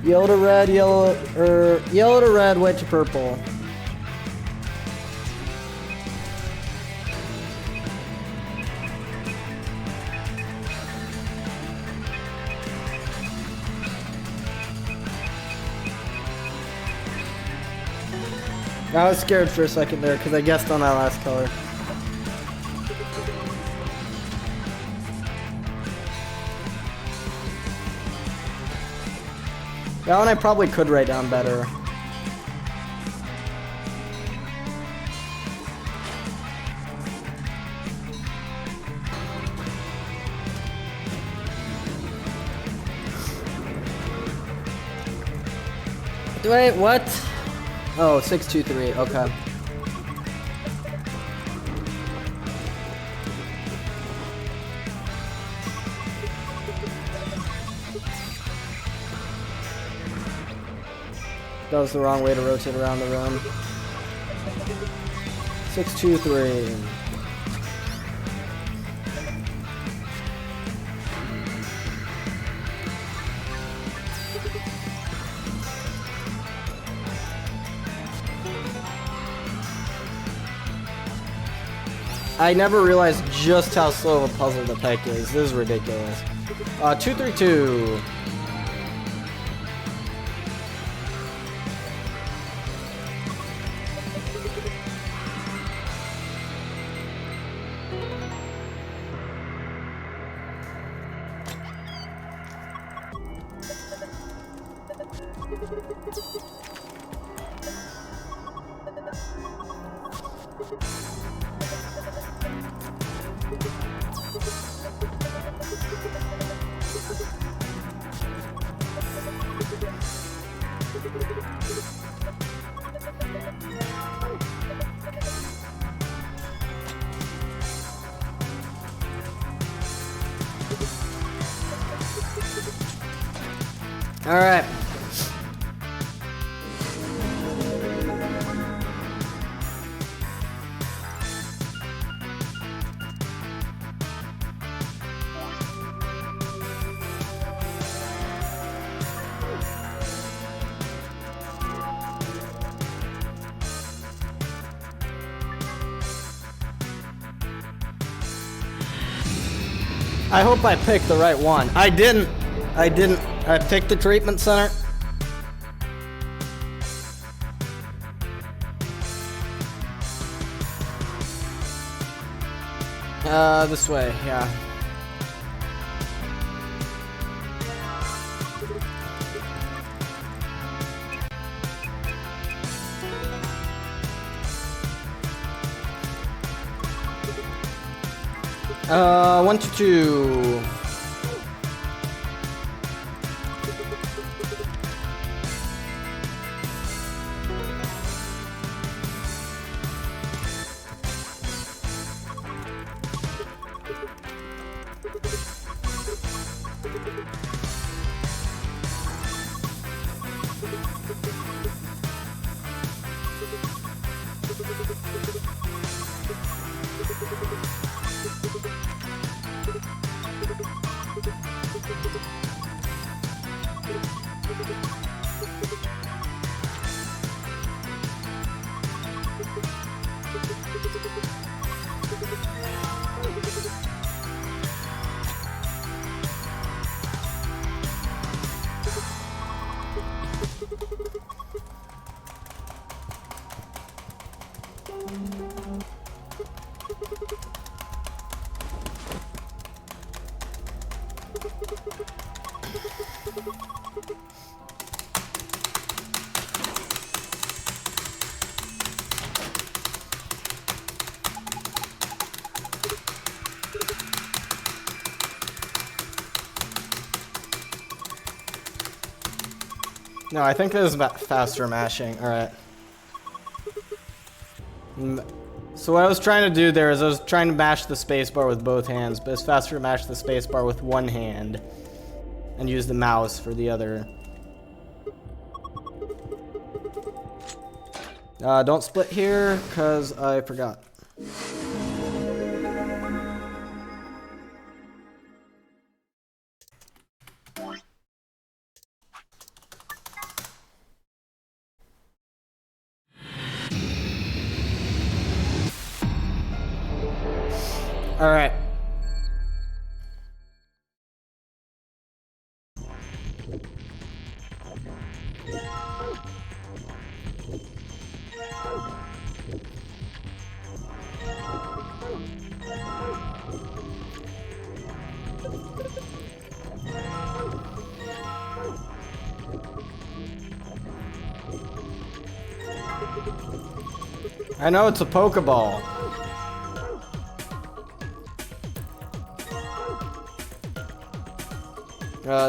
Yellow to red, yellow to red, white to purple. I was scared for a second there because I guessed on that last color. That one I probably could write down better. Wait, what? Oh, 623, okay. That was the wrong way to rotate around the room. 623. I never realized just how slow of a puzzle the peck is. This is ridiculous. 232. All right. I hope I picked the right one. I didn't. I picked the treatment center. This way, yeah. One to two. No, I think this is about faster mashing. Alright. So what I was trying to do there is I was trying to mash the spacebar with both hands, but it's faster to mash the spacebar with one hand and use the mouse for the other. Don't split here, because I forgot. All right. I know it's a Pokeball.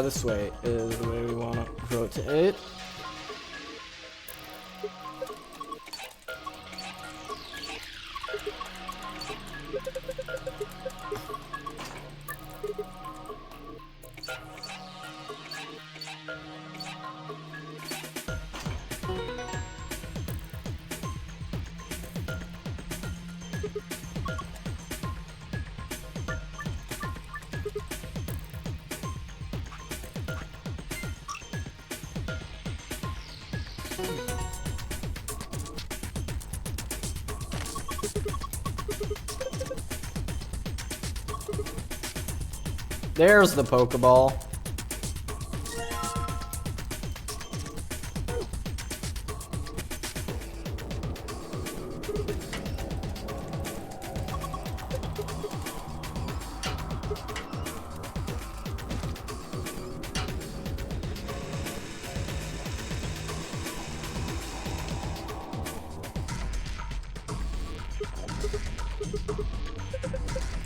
This way is the way we want to rotate. There's the Pokeball.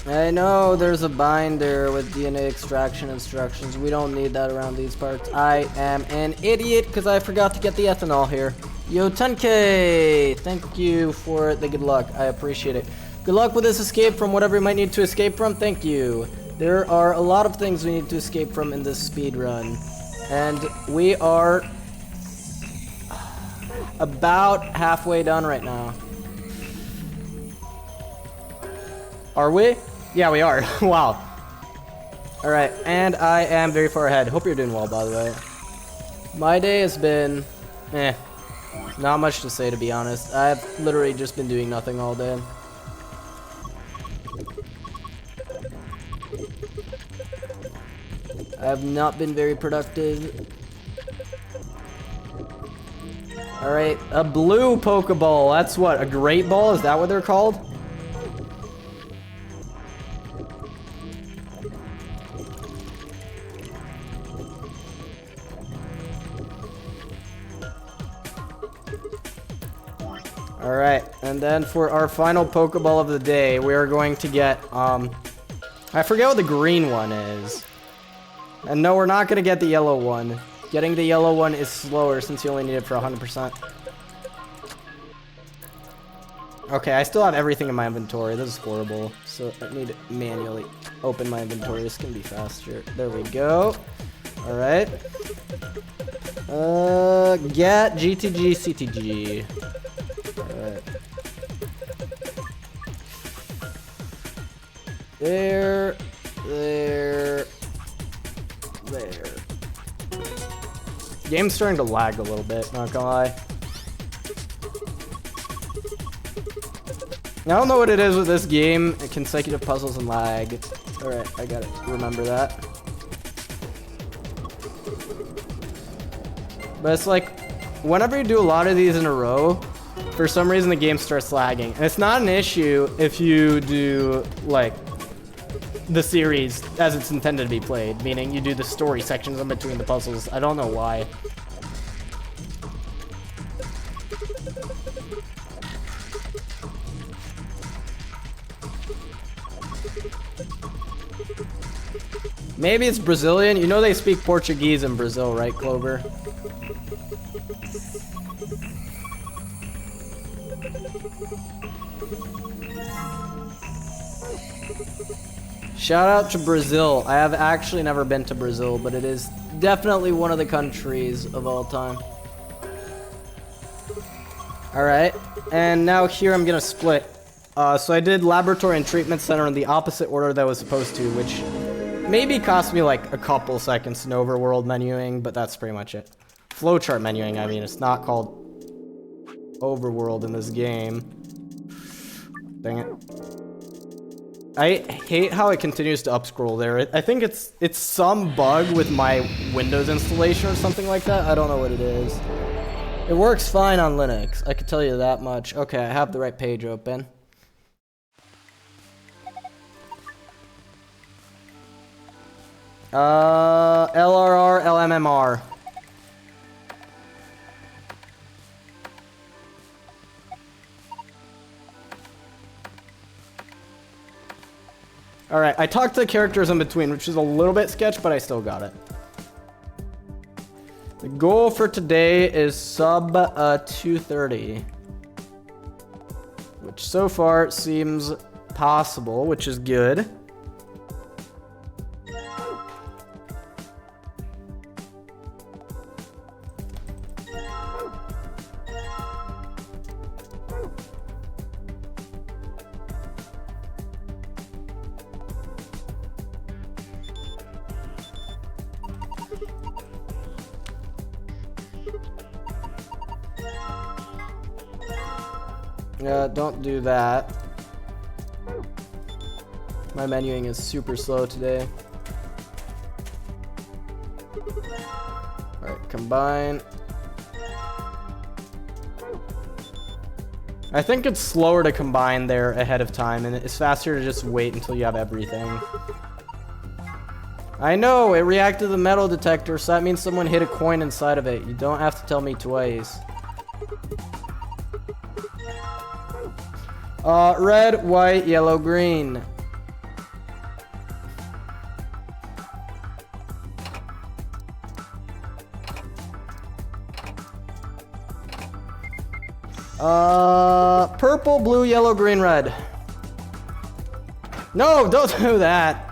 I know there's a binder with DNA extraction instructions. We don't need that around these parts. I am an idiot because I forgot to get the ethanol here. Yo, 10K! Thank you for the good luck. I appreciate it. Good luck with this escape from whatever you might need to escape from. Thank you. There are a lot of things we need to escape from in this speed run. And we are about halfway done right now. Are we? Yeah, we are. Wow. Alright, and I am very far ahead. Hope you're doing well, by the way. My day has been... not much to say, to be honest. I've literally just been doing nothing all day. I have not been very productive. Alright, a blue Pokeball. That's what, a Great Ball? Is that what they're called? Alright, and then for our final Pokeball of the day, we are going to get, I forget what the green one is. And no, we're not going to get the yellow one. Getting the yellow one is slower since you only need it for 100%. Okay, I still have everything in my inventory. This is horrible. So I need to manually open my inventory. This can be faster. There we go. Alright. Get GTG, CTG. Alright. There. Game's starting to lag a little bit, not gonna lie. I don't know what it is with this game, consecutive puzzles and lag. Alright, I gotta remember that. But it's like, whenever you do a lot of these in a row, for some reason the game starts lagging. And it's not an issue if you do, like, the series as it's intended to be played, meaning you do the story sections in between the puzzles. I don't know why. Maybe it's Brazilian. You know they speak Portuguese in Brazil, right, Clover? Shout out to Brazil. I have actually never been to Brazil, but it is definitely one of the countries of all time. Alright, and now here I'm gonna split. So I did Laboratory and Treatment Center in the opposite order that I was supposed to, which maybe cost me like a couple seconds in overworld menuing, but that's pretty much it. Flowchart menuing, I mean, it's not called overworld in this game. Dang it. I hate how it continues to upscroll there. I think it's some bug with my Windows installation or something like that. I don't know what it is. It works fine on Linux, I can tell you that much. Okay, I have the right page open. LRR, LMMR. Alright, I talked to the characters in between, which is a little bit sketch, but I still got it. The goal for today is sub 230. Which so far seems possible, which is good. Don't do that. My menuing is super slow today. Alright, combine. I think it's slower to combine there ahead of time, and it's faster to just wait until you have everything. I know, it reacted to the metal detector, so that means someone hid a coin inside of it. You don't have to tell me twice. Red, white, yellow, green. Purple, blue, yellow, green, red. No, don't do that.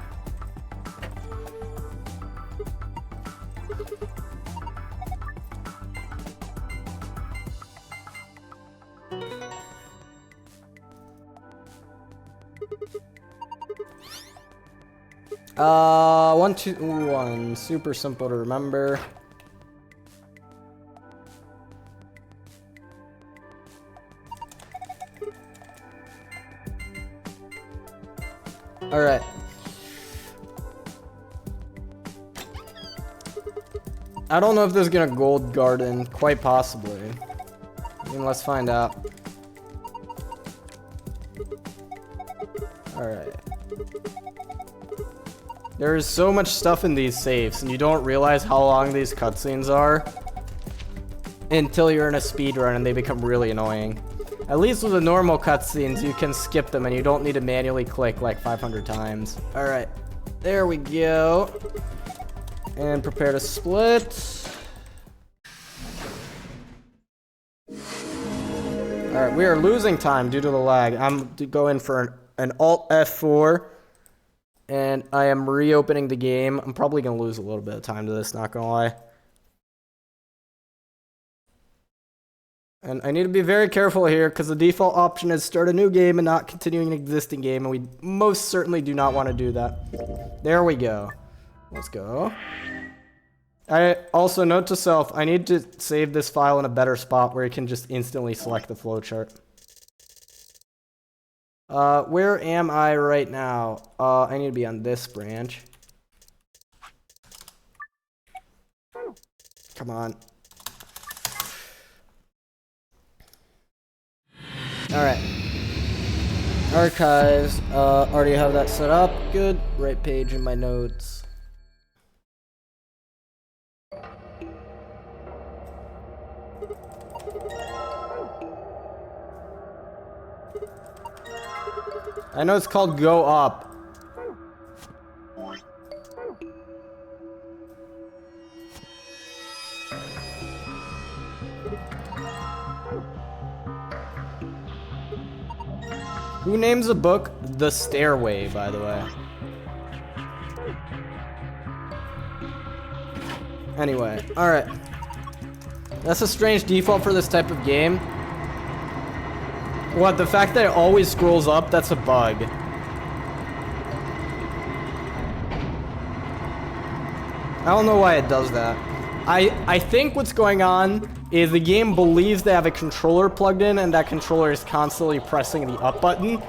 One, two, one. Super simple to remember. All right. I don't know if there's gonna gold garden. Quite possibly. I mean, let's find out. All right. There is so much stuff in these safes, and you don't realize how long these cutscenes are until you're in a speed run and they become really annoying. At least with the normal cutscenes, you can skip them and you don't need to manually click like 500 times. All right, there we go. And prepare to split. All right, we are losing time due to the lag. I'm going for an Alt F4. And I am reopening the game. I'm probably going to lose a little bit of time to this, not going to lie. And I need to be very careful here because the default option is start a new game and not continuing an existing game. And we most certainly do not want to do that. There we go. Let's go. I also note to self, I need to save this file in a better spot where you can just instantly select the flowchart. Where am I right now? I need to be on this branch. Come on. Alright. Archives. Already have that set up. Good. Right page in my notes. I know it's called Go Up. Who names a book The Stairway, by the way? Anyway, alright. That's a strange default for this type of game. What, the fact that it always scrolls up, that's a bug. I don't know why it does that. I think what's going on is the game believes they have a controller plugged in and that controller is constantly pressing the up button.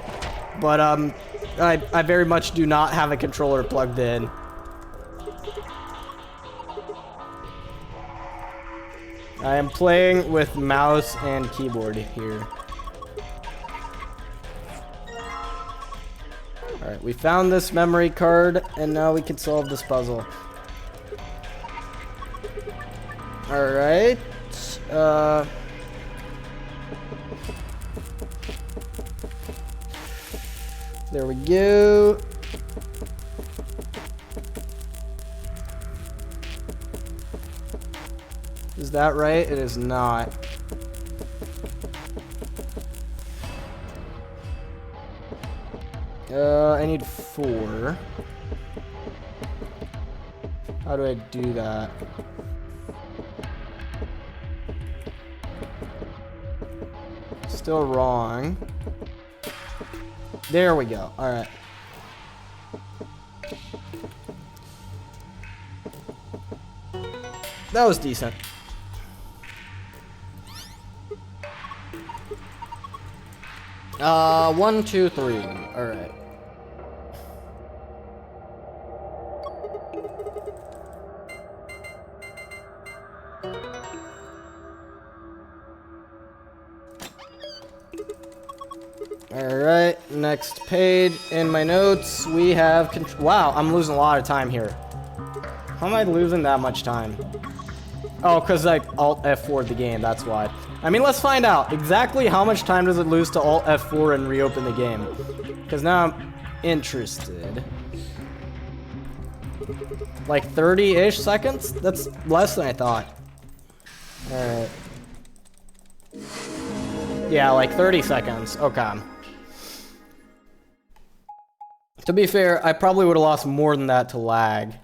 But I very much do not have a controller plugged in. I am playing with mouse and keyboard here. Alright, we found this memory card, and now we can solve this puzzle. Alright. There we go. Is that right? It is not. I need 4. How do I do that? Still wrong. There we go. All right. That was decent. One, two, three. All right. Alright, next page in my notes, we have wow, I'm losing a lot of time here. How am I losing that much time? Oh, because I Alt F4'd the game, that's why. I mean, let's find out. Exactly how much time does it lose to Alt F4 and reopen the game? Because now I'm interested. Like 30-ish seconds? That's less than I thought. Alright. Yeah, like 30 seconds. Okay. To be fair, I probably would have lost more than that to lag.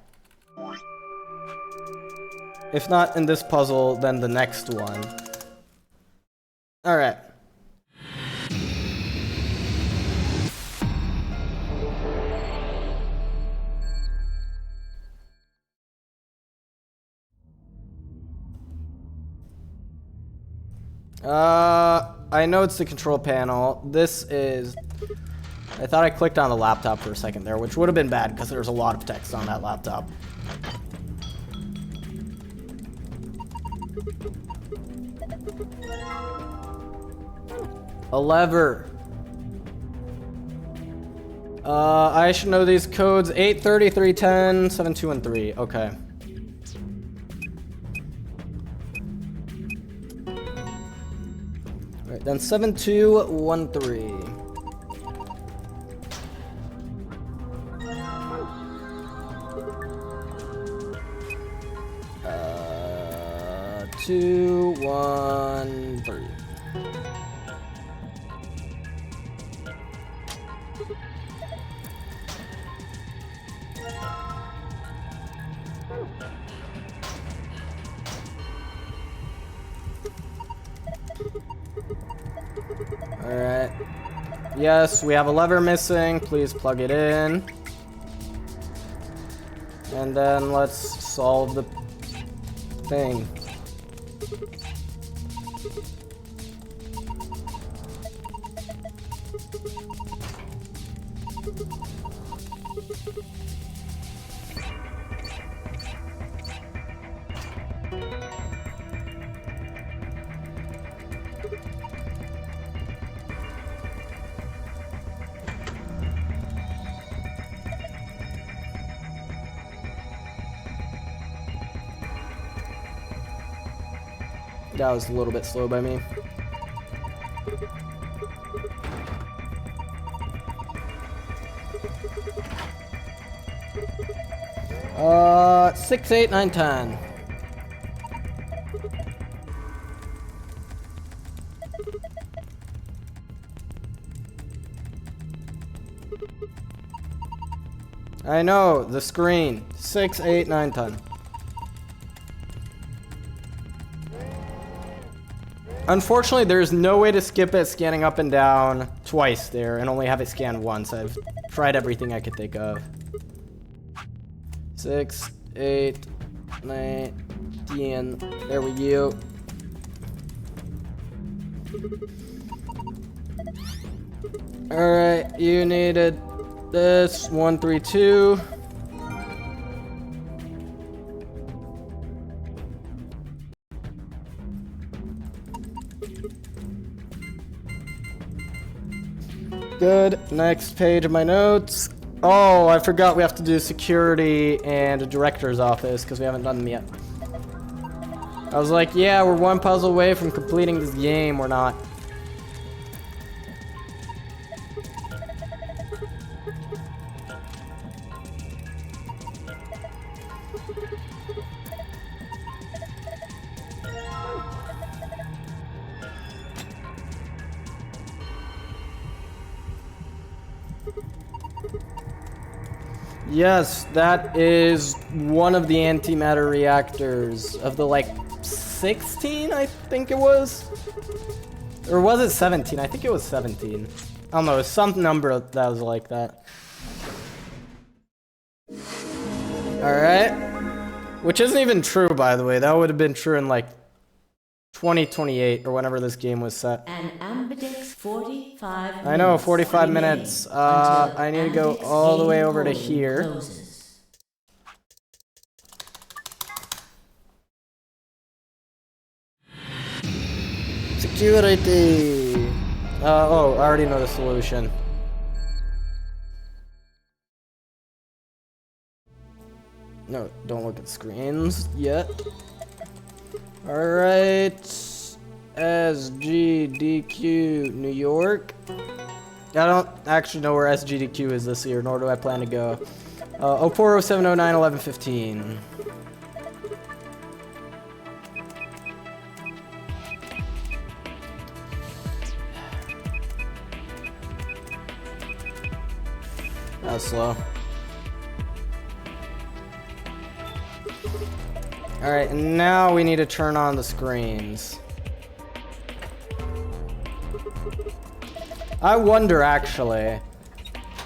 If not in this puzzle, then the next one. Alright. I know it's the control panel. This is... I thought I clicked on the laptop for a second there, which would have been bad because there's a lot of text on that laptop. A lever. I should know these codes. 830, 310, 7213. Okay. Alright, then 7213. 2, 1, 3. Alright. Yes, we have a lever missing. Please plug it in. And then let's solve the thing. That was a little bit slow by me. Uh, 6, 8, 9, 10. I know, the screen. 6, 8, 9, 10. Unfortunately, there's no way to skip it scanning up and down twice there and only have it scanned once. I've tried everything I could think of. 6, 8, 9, 10. There we go. Alright, you needed this. 1, 3, 2. Good. Next page of my notes. Oh, I forgot we have to do security and a director's office because we haven't done them yet. I was like, yeah, we're one puzzle away from completing this game. We're not. Yes, that is one of the antimatter reactors of the, like, 16, I think it was? Or was it 17? I think it was 17. I don't know, some number that was like that. Alright. Which isn't even true, by the way. That would have been true in, like, 2028 or whenever this game was set.
An Ambidex 45 minutes.
I know, 45 minutes. I need to go all the way over to here.
Closes.
Security. Oh, I already know the solution. No, don't look at screens yet. Alright. SGDQ New York. I don't actually know where SGDQ is this year, nor do I plan to go. 040709 1115. That's slow. Alright, and now we need to turn on the screens. I wonder, actually,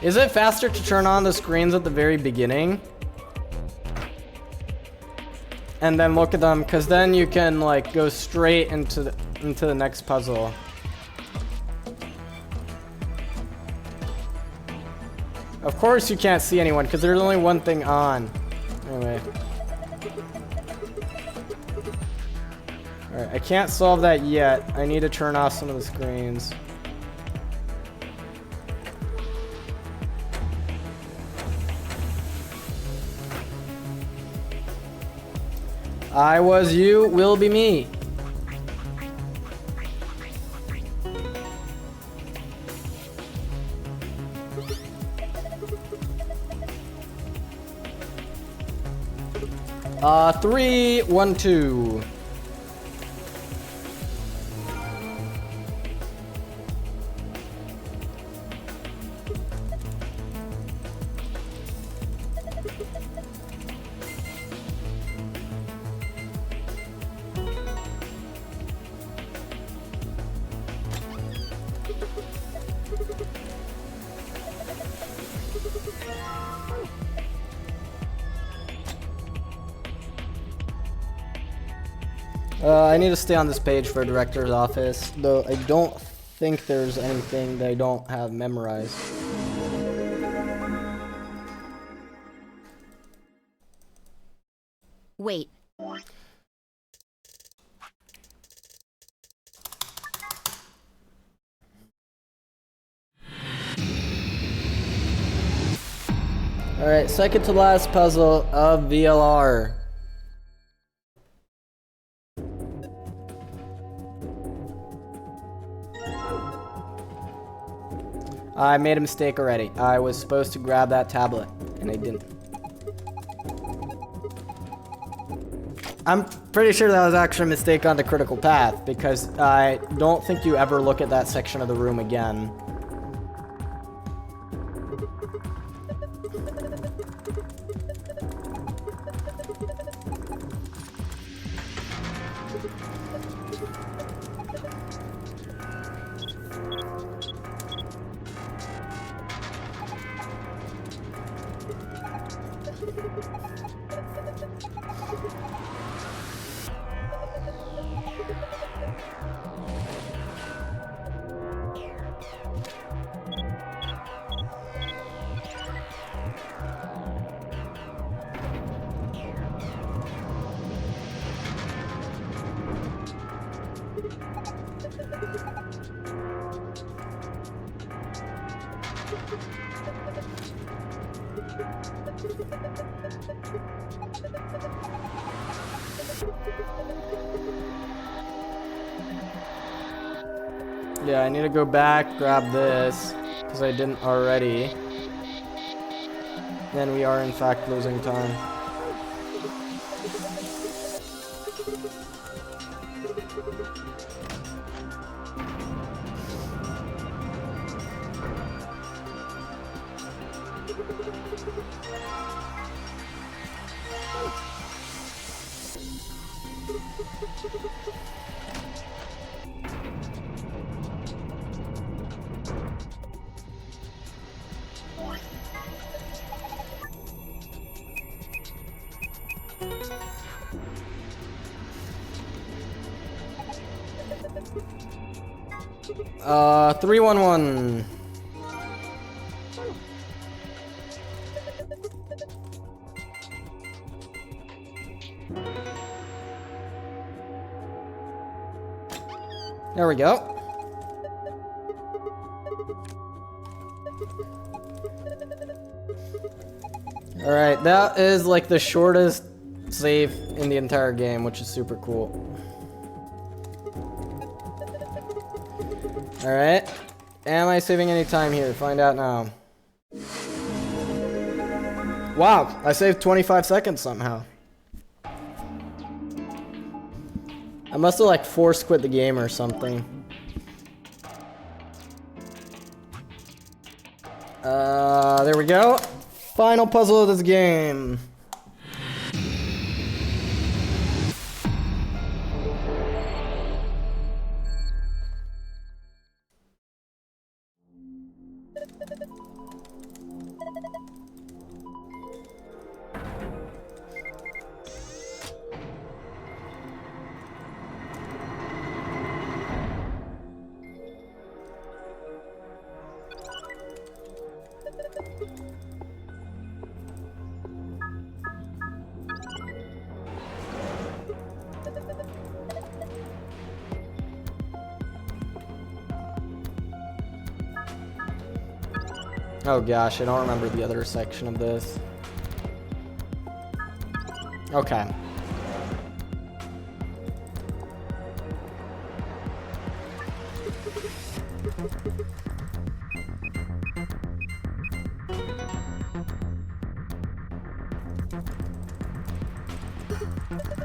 is it faster to turn on the screens at the very beginning? And then look at them, because then you can, like, go straight into the next puzzle. Of course you can't see anyone, because there's only one thing on. Anyway. Alright, I can't solve that yet. I need to turn off some of the screens. I was you, will be me. Three, 1, 2. I need to stay on this page for director's office, though I don't think there's anything that I don't have memorized.
Wait.
Alright, second to last puzzle of VLR. I made a mistake already. I was supposed to grab that tablet, and I didn't. I'm pretty sure that was actually a mistake on the critical path, because I don't think you ever look at that section of the room again. Yeah, I need to go back, grab this, because I didn't already. Then we are in fact losing time. Uh, 311. There we go. Alright, that is like the shortest save in the entire game, which is super cool. Alright. Am I saving any time here? Find out now. Wow, I saved 25 seconds somehow. I must have like force quit the game or something. There we go. Final puzzle of this game. Oh gosh, I don't remember the other section of this. Okay.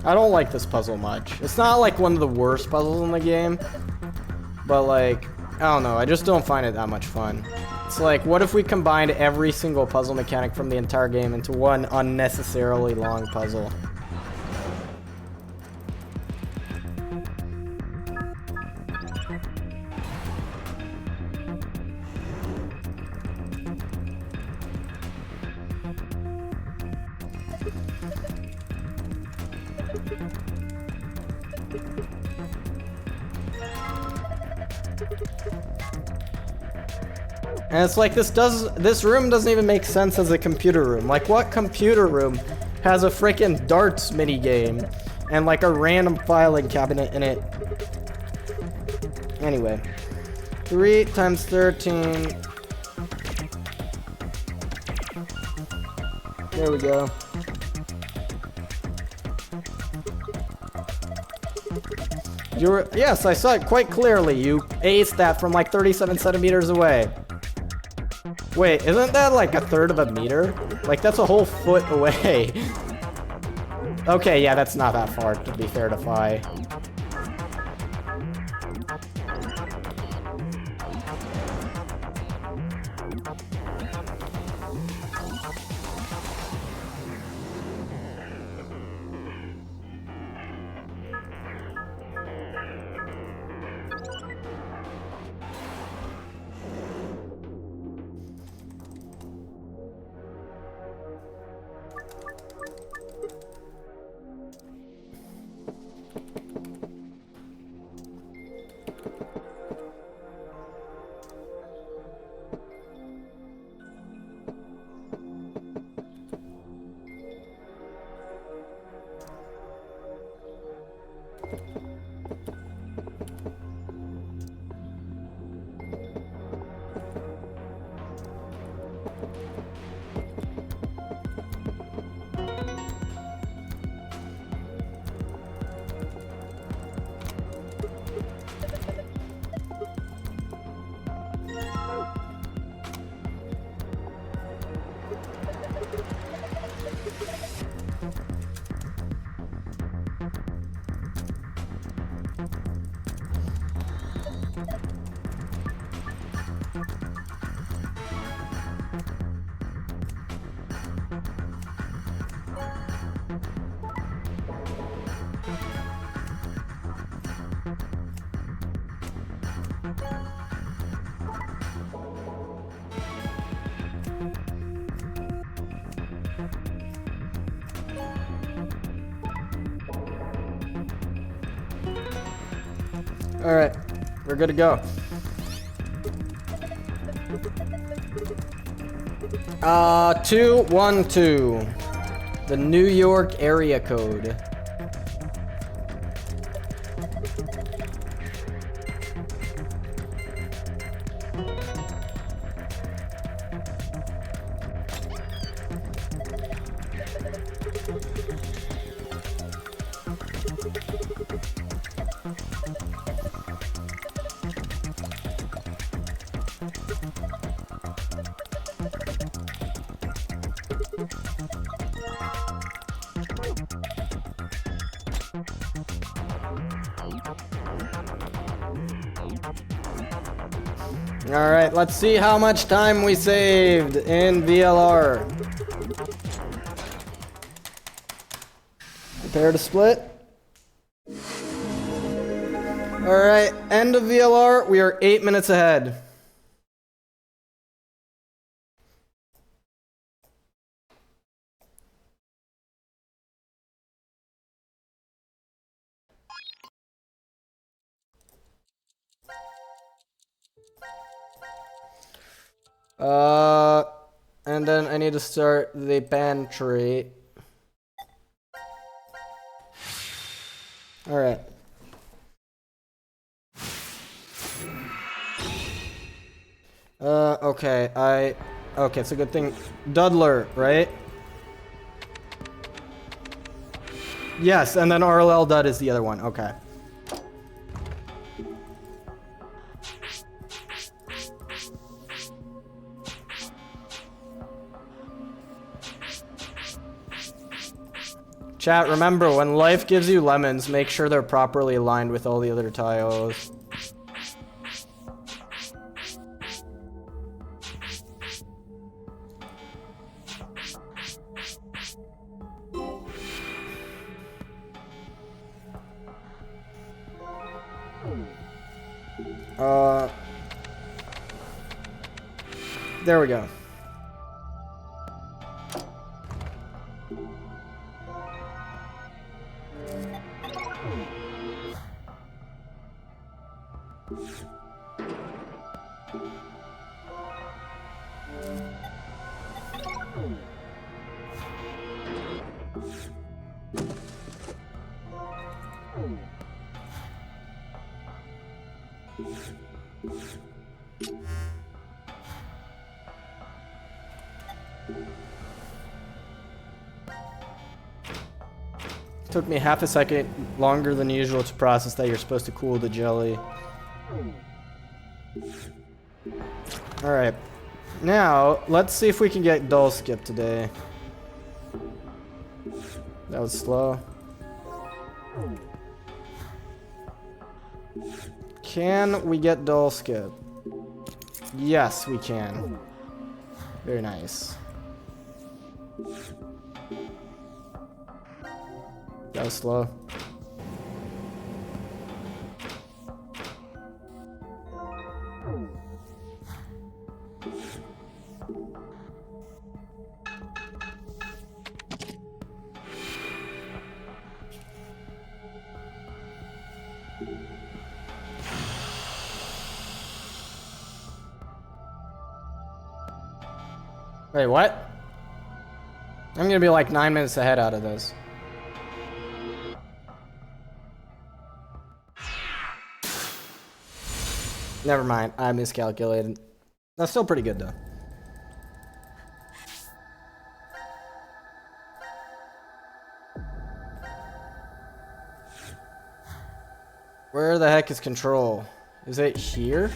I don't like this puzzle much. It's not like one of the worst puzzles in the game, but like, I don't know, I just don't find it that much fun. It's like, what if we combined every single puzzle mechanic from the entire game into one unnecessarily long puzzle? And it's like this room doesn't even make sense as a computer room. Like, what computer room has a freaking darts minigame and like a random filing cabinet in it? Anyway, 3 times 13. There we go. Yes, I saw it quite clearly. You aced that from like 37 centimeters away. Wait, isn't that like 1/3 of a meter? Like, that's a whole foot away. Okay, yeah, that's not that far, to be fair to Fi. Alright, we're good to go. 212. The New York area code. Alright, let's see how much time we saved in VLR. Prepare to split. Alright, end of VLR. We are 8 minutes ahead. And then I need to start the pantry. Alright. Okay, okay, it's a good thing. Dudler, right? Yes, and then RLL Dud is the other one, okay. Chat, remember, when life gives you lemons, make sure they're properly aligned with all the other tiles. There we go. Took me half a second longer than usual to process that you're supposed to cool the jelly. Alright. Now, let's see if we can get dull skip today. That was slow. Can we get dull skip? Yes, we can. Very nice. That was slow. Wait, what? I'm gonna be like 9 minutes ahead out of this. Never mind, I miscalculated. That's still pretty good though. Where the heck is control? Is it here?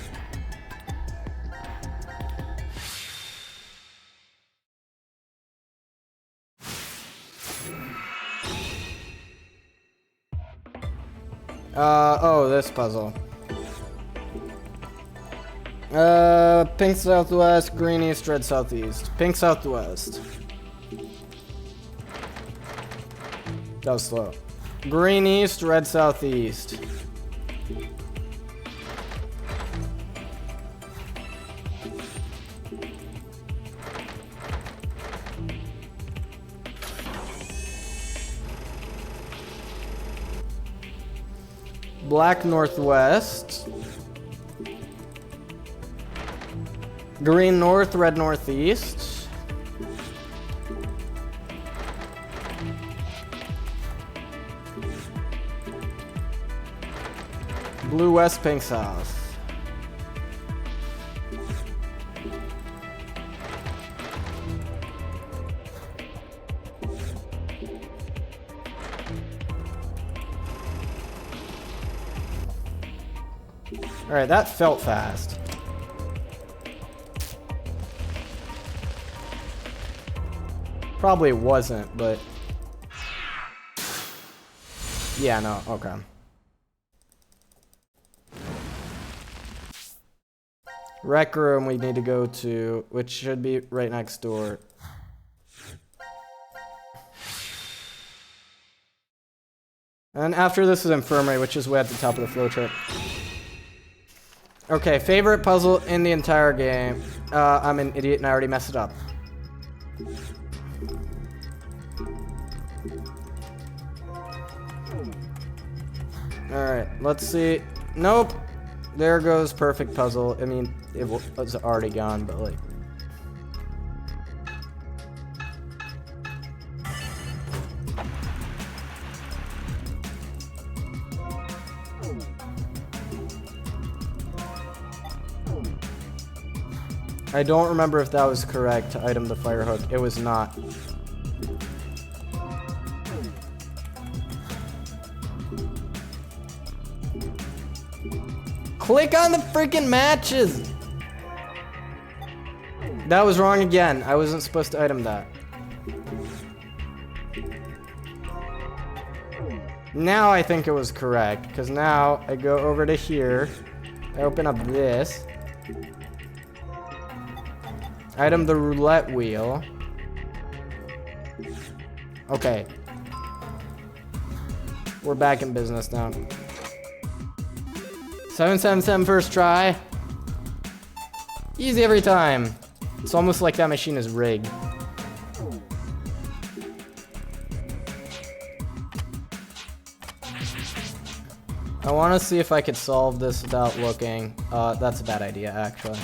Oh, this puzzle. Pink southwest, green east, red southeast. Pink southwest. That was slow. Green east, red southeast. Black northwest. Green north, red northeast. Blue west, pink south. Alright, that felt fast. Probably wasn't, but... Yeah, no, okay. Rec room we need to go to, which should be right next door. And after this is infirmary, which is way at the top of the flow chart. Okay, favorite puzzle in the entire game. I'm an idiot and I already messed it up. Alright, let's see. Nope. There goes perfect puzzle. I mean, it was already gone, but like... I don't remember if that was correct to item the fire hook. It was not. Click on the freaking matches! That was wrong again. I wasn't supposed to item that. Now I think it was correct, because now I go over to here. I open up this. Item the roulette wheel. Okay. We're back in business now. 777 first try. Easy every time. It's almost like that machine is rigged. I want to see if I could solve this without looking. That's a bad idea, actually.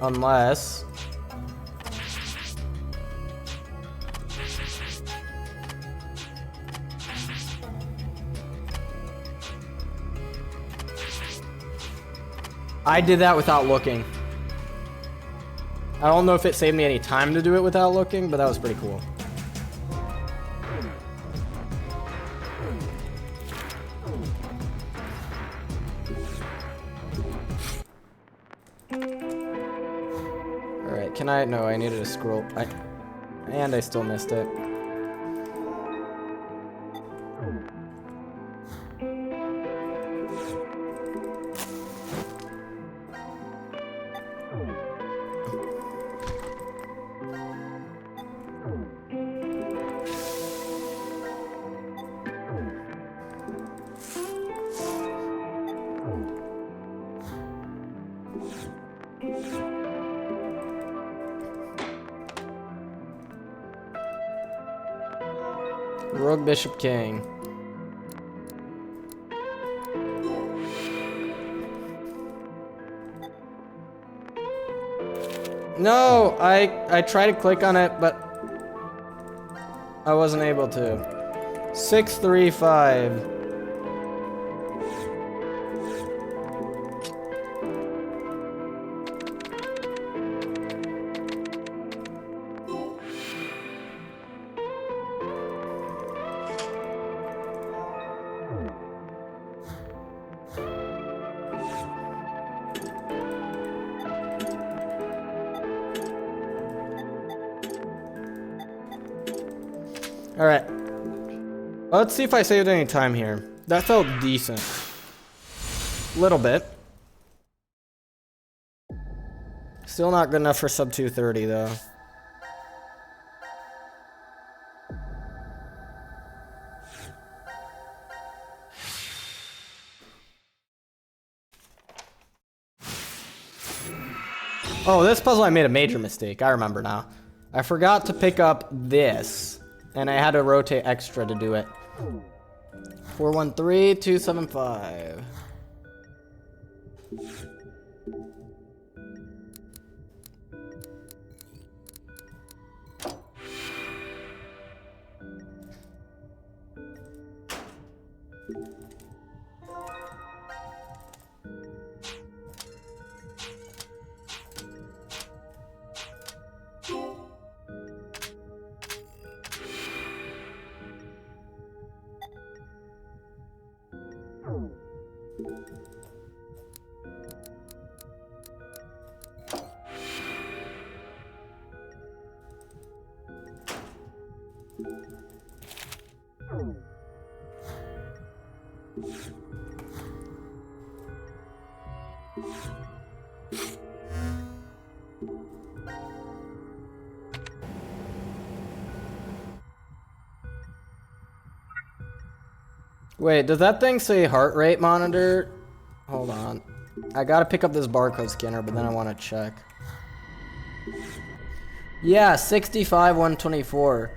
Unless... I did that without looking. I don't know if it saved me any time to do it without looking, but that was pretty cool. Alright, can I? No, I needed to scroll. And I still missed it. Rogue Bishop King. No, I tried to click on it, but I wasn't able to. 635. Alright. Let's see if I saved any time here. That felt decent. Little bit. Still not good enough for sub 230 though. Oh, this puzzle I made a major mistake. I remember now. I forgot to pick up this. And I had to rotate extra to do it. 413275. Wait, does that thing say heart rate monitor? Hold on. I gotta pick up this barcode scanner, but then I want to check. Yeah, 65, 124.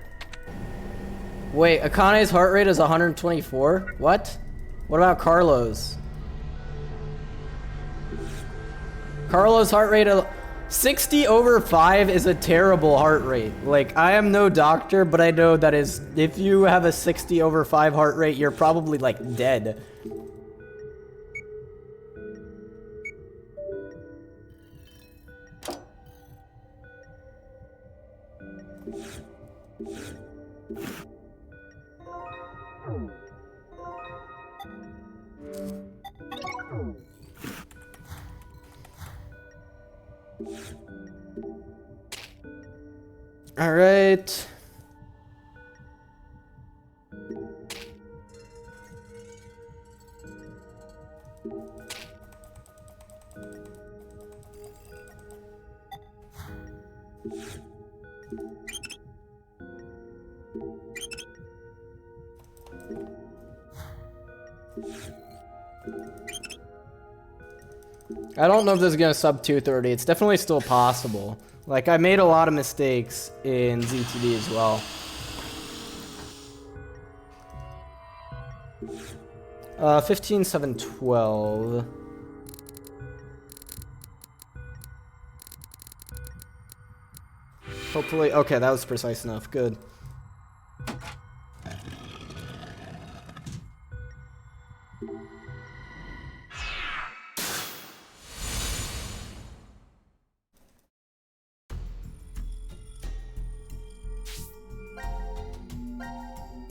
Wait, Akane's heart rate is 124? What? What about Carlos? Carlos' heart rate of 60 over 5 is a terrible heart rate. Like, I am no doctor, but I know that is, if you have a 60 over 5 heart rate, you're probably like dead. All right. I don't know if this is gonna sub 230. It's definitely still possible. Like, I made a lot of mistakes in ZTD as well. 15, 7, 12. Hopefully, okay, that was precise enough. Good.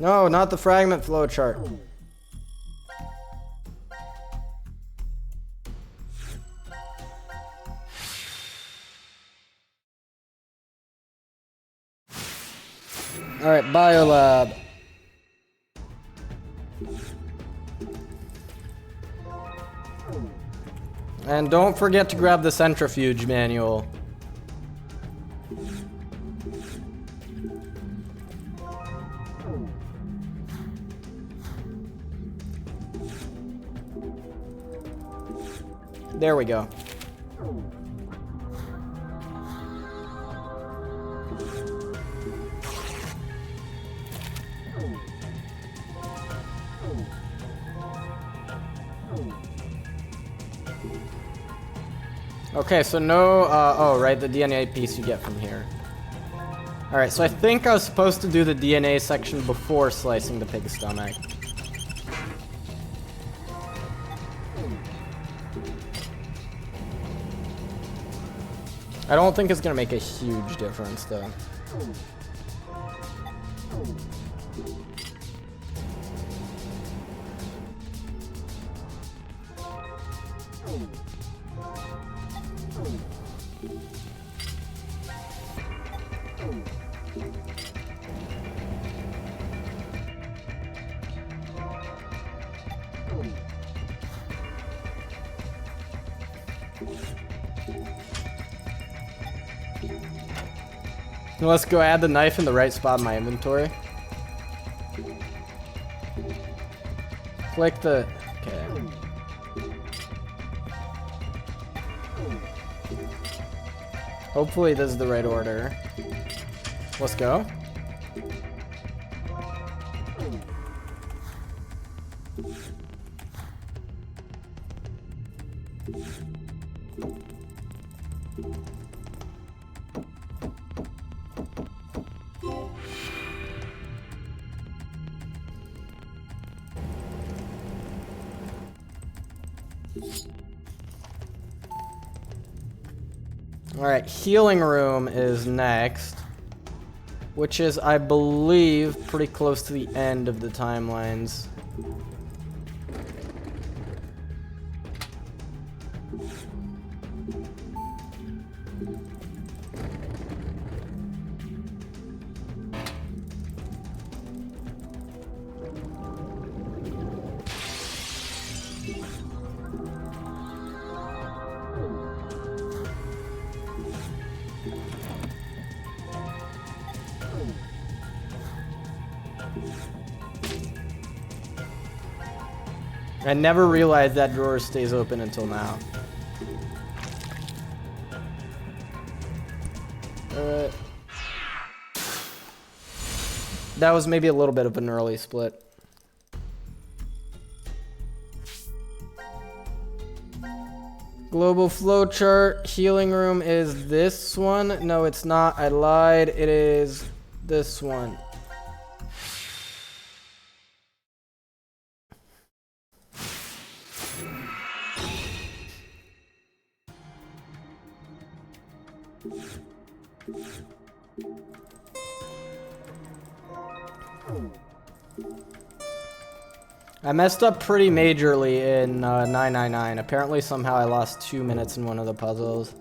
No, not the fragment flowchart. Alright, Biolab. And don't forget to grab the centrifuge manual. There we go. Okay, so no, oh, right, the DNA piece you get from here. Alright, so I think I was supposed to do the DNA section before slicing the pig's stomach. I don't think it's gonna make a huge difference, though. Let's go add the knife in the right spot in my inventory. Click the... okay. Hopefully this is the right order. Let's go. Alright, healing room is next, which is, I believe, pretty close to the end of the timelines. I never realized that drawer stays open until now. Alright. That was maybe a little bit of an early split. Global flowchart. Healing room is this one. No, it's not. I lied. It is this one. I messed up pretty majorly in 999. Apparently somehow I lost 2 minutes in one of the puzzles.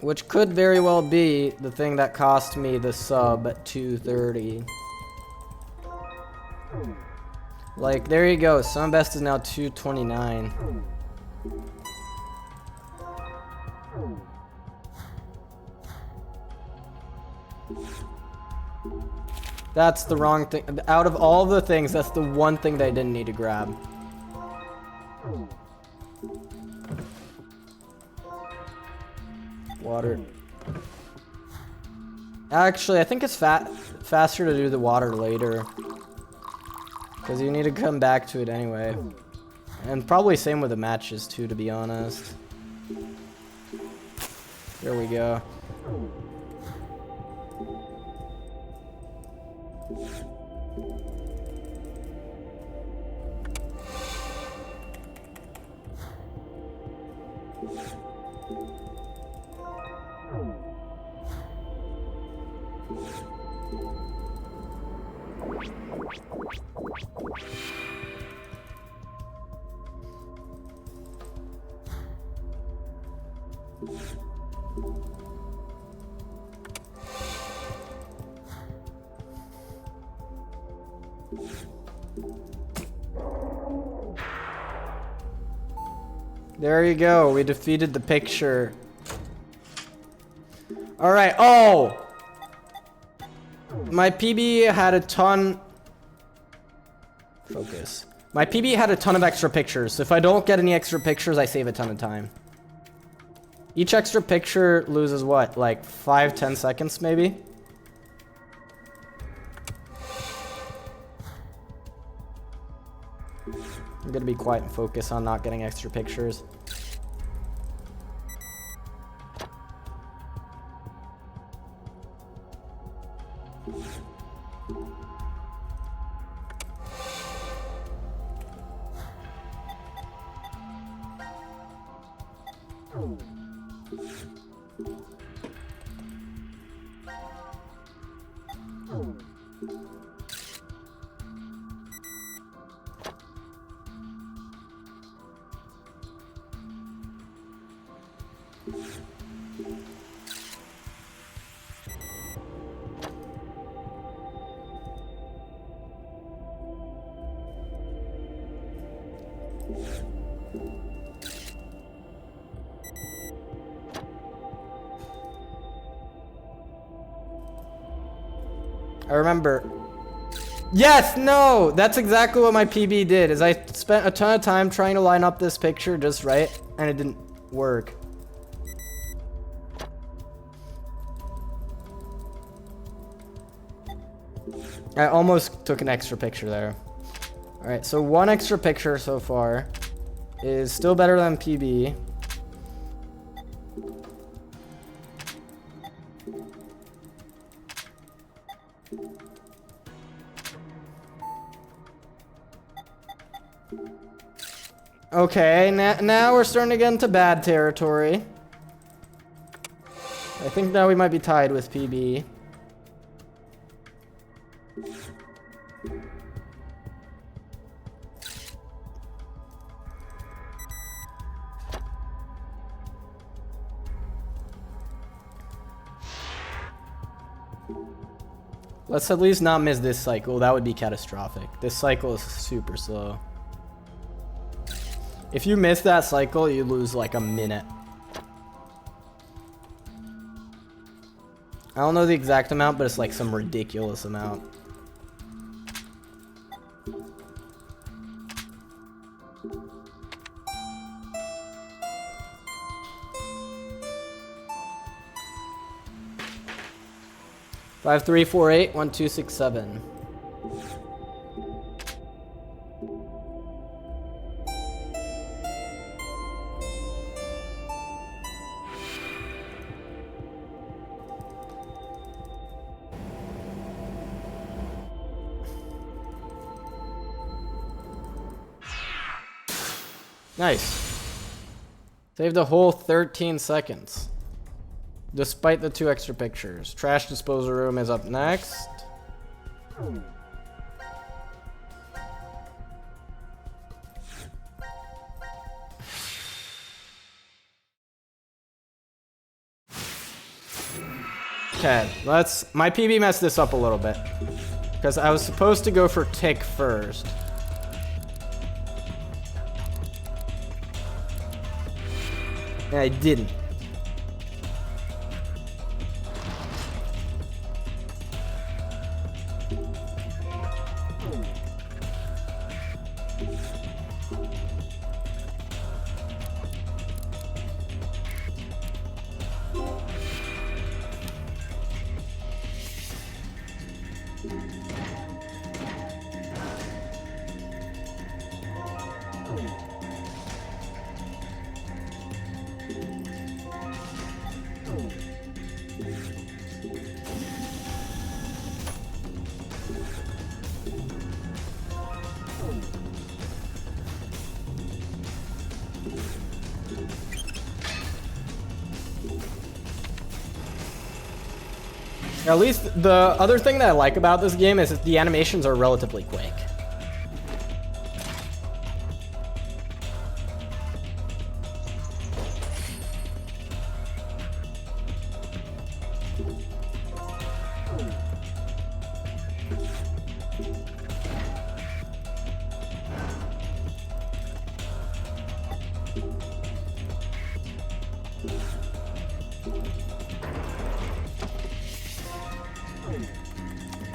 Which could very well be the thing that cost me the sub at 230. Like, there you go. Sum best is now 229. That's the wrong thing. Out of all the things, that's the one thing they didn't need to grab. Water. Actually, I think it's faster to do the water later. Because you need to come back to it anyway. And probably same with the matches too, to be honest. There we go. There you go. We defeated the picture. All right. Oh! My PB had a ton... Focus. My PB had a ton of extra pictures, so if I don't get any extra pictures, I save a ton of time. Each extra picture loses what? Like 5-10 seconds, maybe? I'm gonna be quiet and focus on not getting extra pictures. I remember. Yes, no! That's exactly what my PB did, is I spent a ton of time trying to line up this picture just right, and it didn't work. I almost took an extra picture there. Alright, so one extra picture so far is still better than PB. Okay, now we're starting to get into bad territory. I think now we might be tied with PB. Let's at least not miss this cycle. That would be catastrophic. This cycle is super slow. If you miss that cycle, you lose like a minute. I don't know the exact amount, but it's like some ridiculous amount. 53481267. Nice. Saved a whole 13 seconds. Despite the 2 extra pictures. Trash disposal room is up next. Okay, my PB messed this up a little bit. Because I was supposed to go for tick first. And I didn't. At least the other thing that I like about this game is that the animations are relatively quick.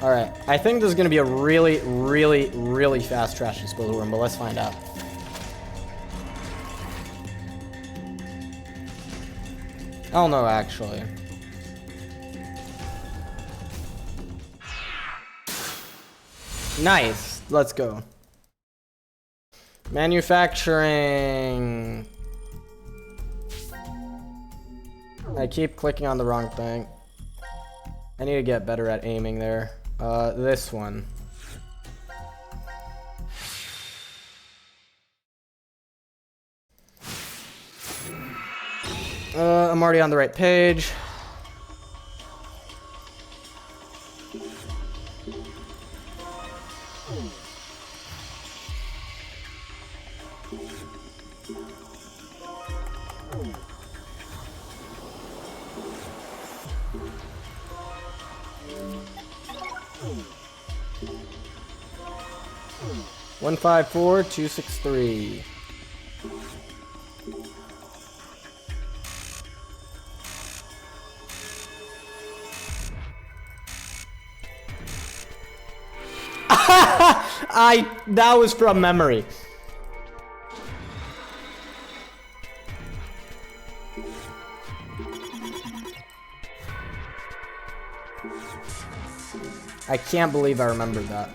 Alright, I think this is going to be a really, really, really fast trash disposal room, but let's find out. I don't know, actually. Nice, let's go. Manufacturing. I keep clicking on the wrong thing. I need to get better at aiming there. This one. I'm already on the right page. One 154-263. That was from memory. I can't believe I remembered that.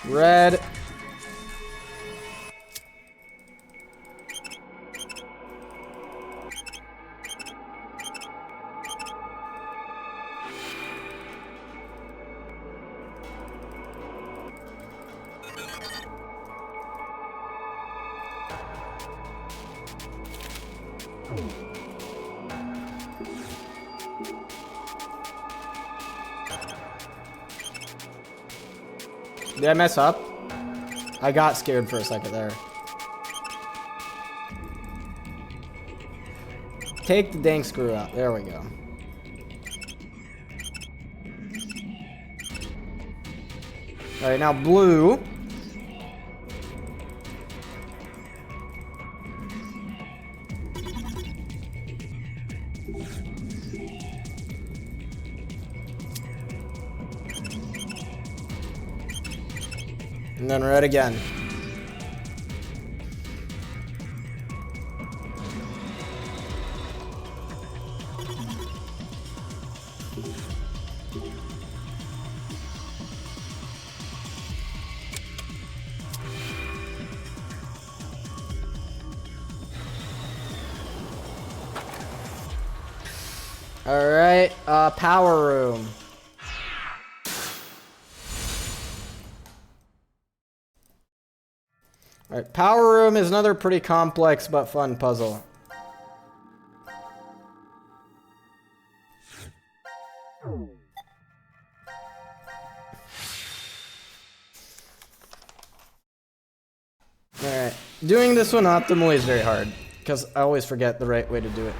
Red. Did I mess up? I got scared for a second there. Take the dang screw out. There we go. Alright, now blue. And then red again. Alright, power room. Alright, power room is another pretty complex but fun puzzle. Alright, doing this one optimally is very hard, because I always forget the right way to do it.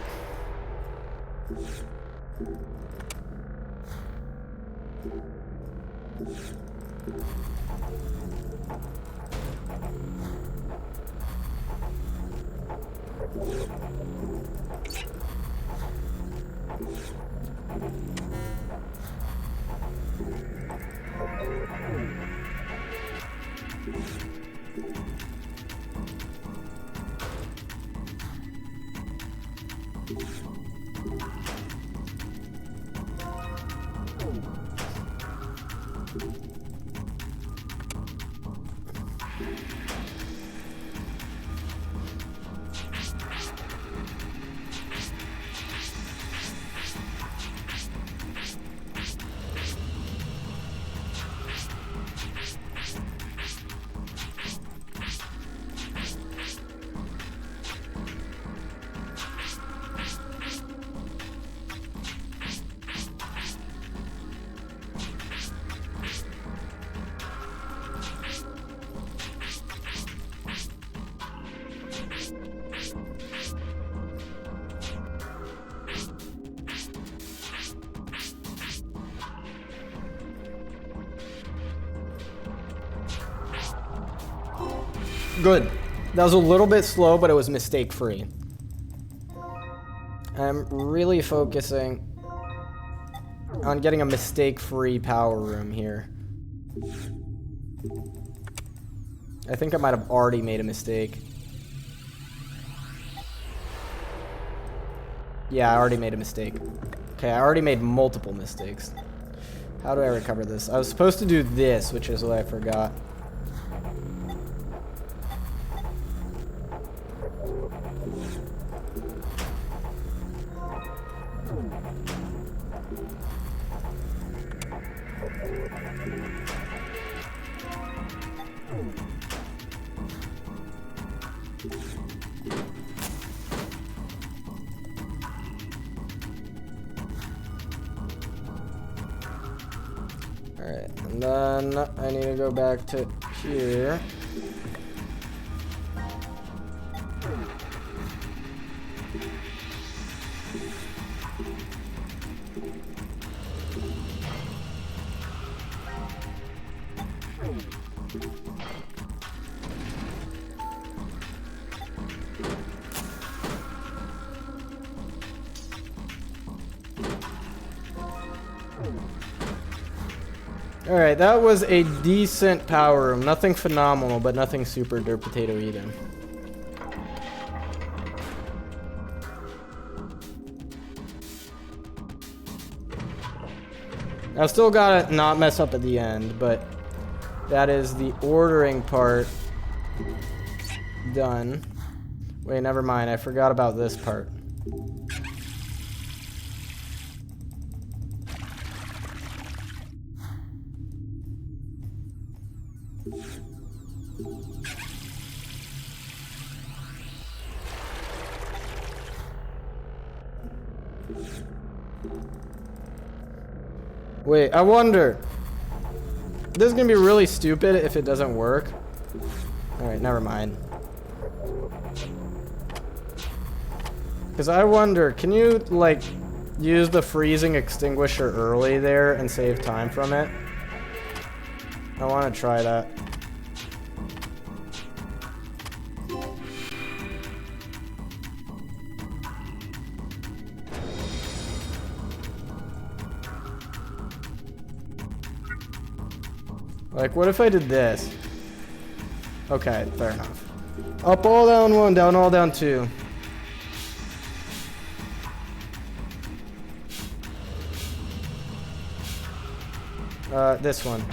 Good. That was a little bit slow, but it was mistake-free. I'm really focusing on getting a mistake-free power room here. I think I might have already made a mistake. Yeah, I already made a mistake. Okay, I already made multiple mistakes. How do I recover this? I was supposed to do this, which is what I forgot. Alright, and then I need to go back to here. Alright, that was a decent power room. Nothing phenomenal, but nothing super dirt potato either. I've still gotta not mess up at the end, but that is the ordering part done. Wait, never mind. I forgot about this part. Wait, I wonder. This is gonna be really stupid if it doesn't work. Alright, never mind. Because I wonder, can you, like, use the freezing extinguisher early there and save time from it? I want to try that. Like, what if I did this? Okay, fair enough. Up all down one, down all down two. This one.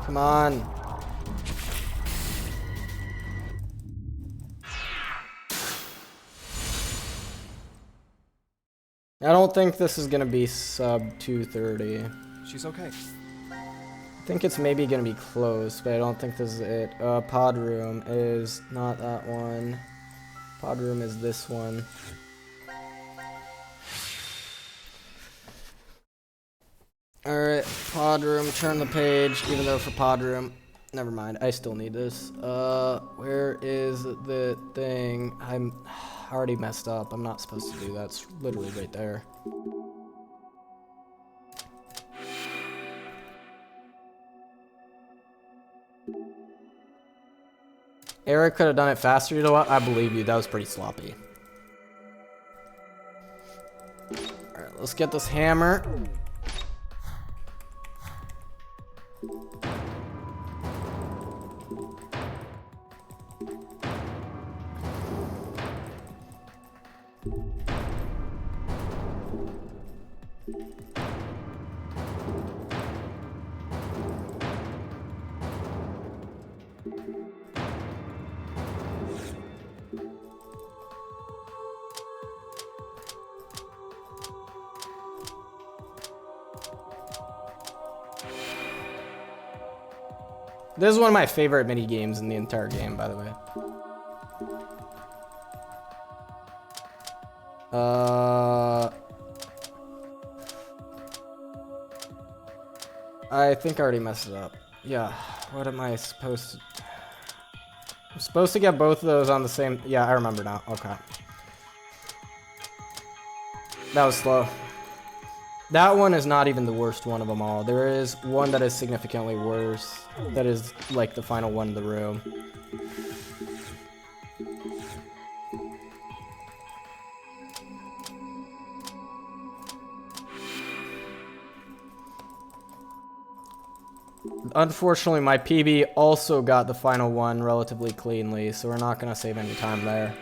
Come on. I don't think this is gonna be sub 230.
She's okay.
I think it's maybe gonna be close, but I don't think this is it. Pod room is not that one. Pod room is this one. Alright, pod room, turn the page, even though for pod room, never mind, I still need this. Where is the thing? I'm already messed up, I'm not supposed to do that, it's literally right there. Eric could have done it faster, you know what? I believe you, that was pretty sloppy. Alright, let's get this hammer. This is one of my favorite mini games in the entire game, by the way. I think I already messed it up. Yeah, what am I supposed to... I'm supposed to get both of those on the same... Yeah, I remember now. Okay. That was slow. That one is not even the worst one of them all. There is one that is significantly worse. That is like the final one in the room. Unfortunately, my PB also got the final one relatively cleanly, so we're not going to save any time there.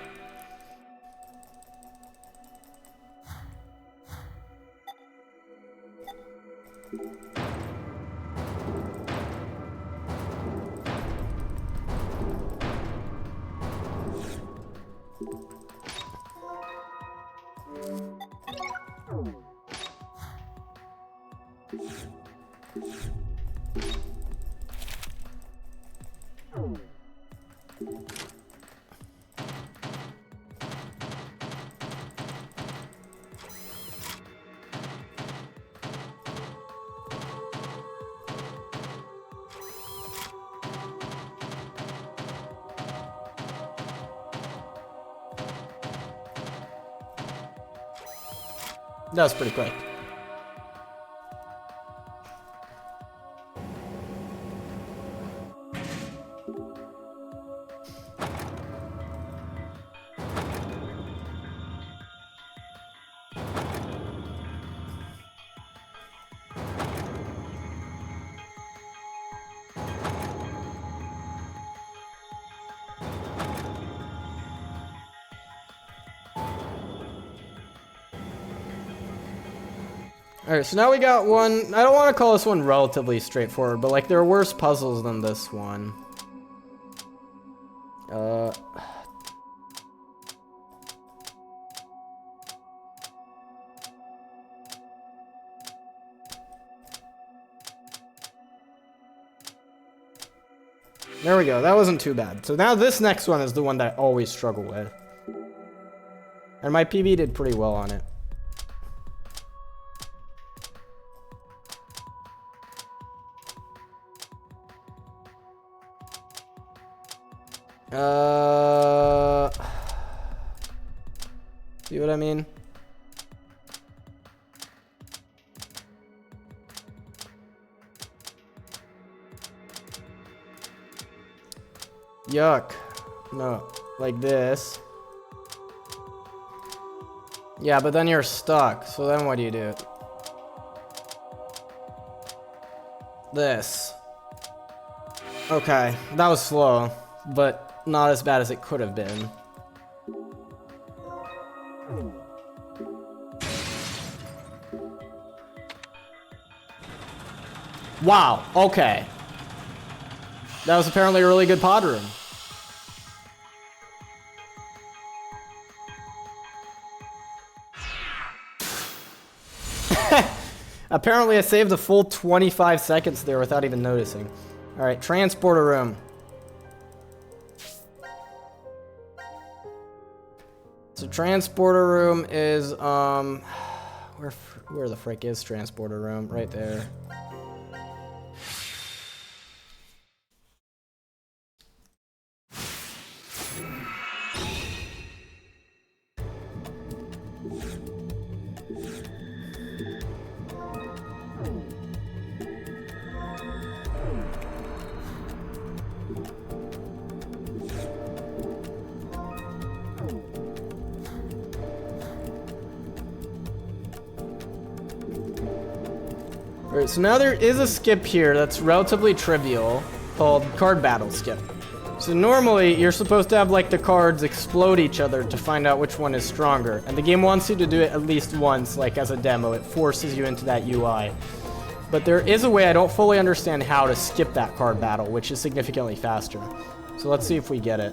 That was pretty quick. Alright, so now we got one. I don't want to call this one relatively straightforward, but like there are worse puzzles than this one. There we go, that wasn't too bad. So now this next one is the one that I always struggle with. And my PB did pretty well on it. See what I mean? Yuck. No, like this. Yeah, but then you're stuck, so then what do you do? This. Okay, that was slow, but not as bad as it could have been. Wow, okay. That was apparently a really good pod room. Apparently I saved a full 25 seconds there without even noticing. Alright, transporter room. So transporter room is, where the frick is transporter room? Right there. Alright, so now there is a skip here that's relatively trivial called card battle skip. So normally you're supposed to have like the cards explode each other to find out which one is stronger. And the game wants you to do it at least once, like as a demo. It forces you into that UI. But there is a way, I don't fully understand how to skip that card battle, which is significantly faster. So let's see if we get it.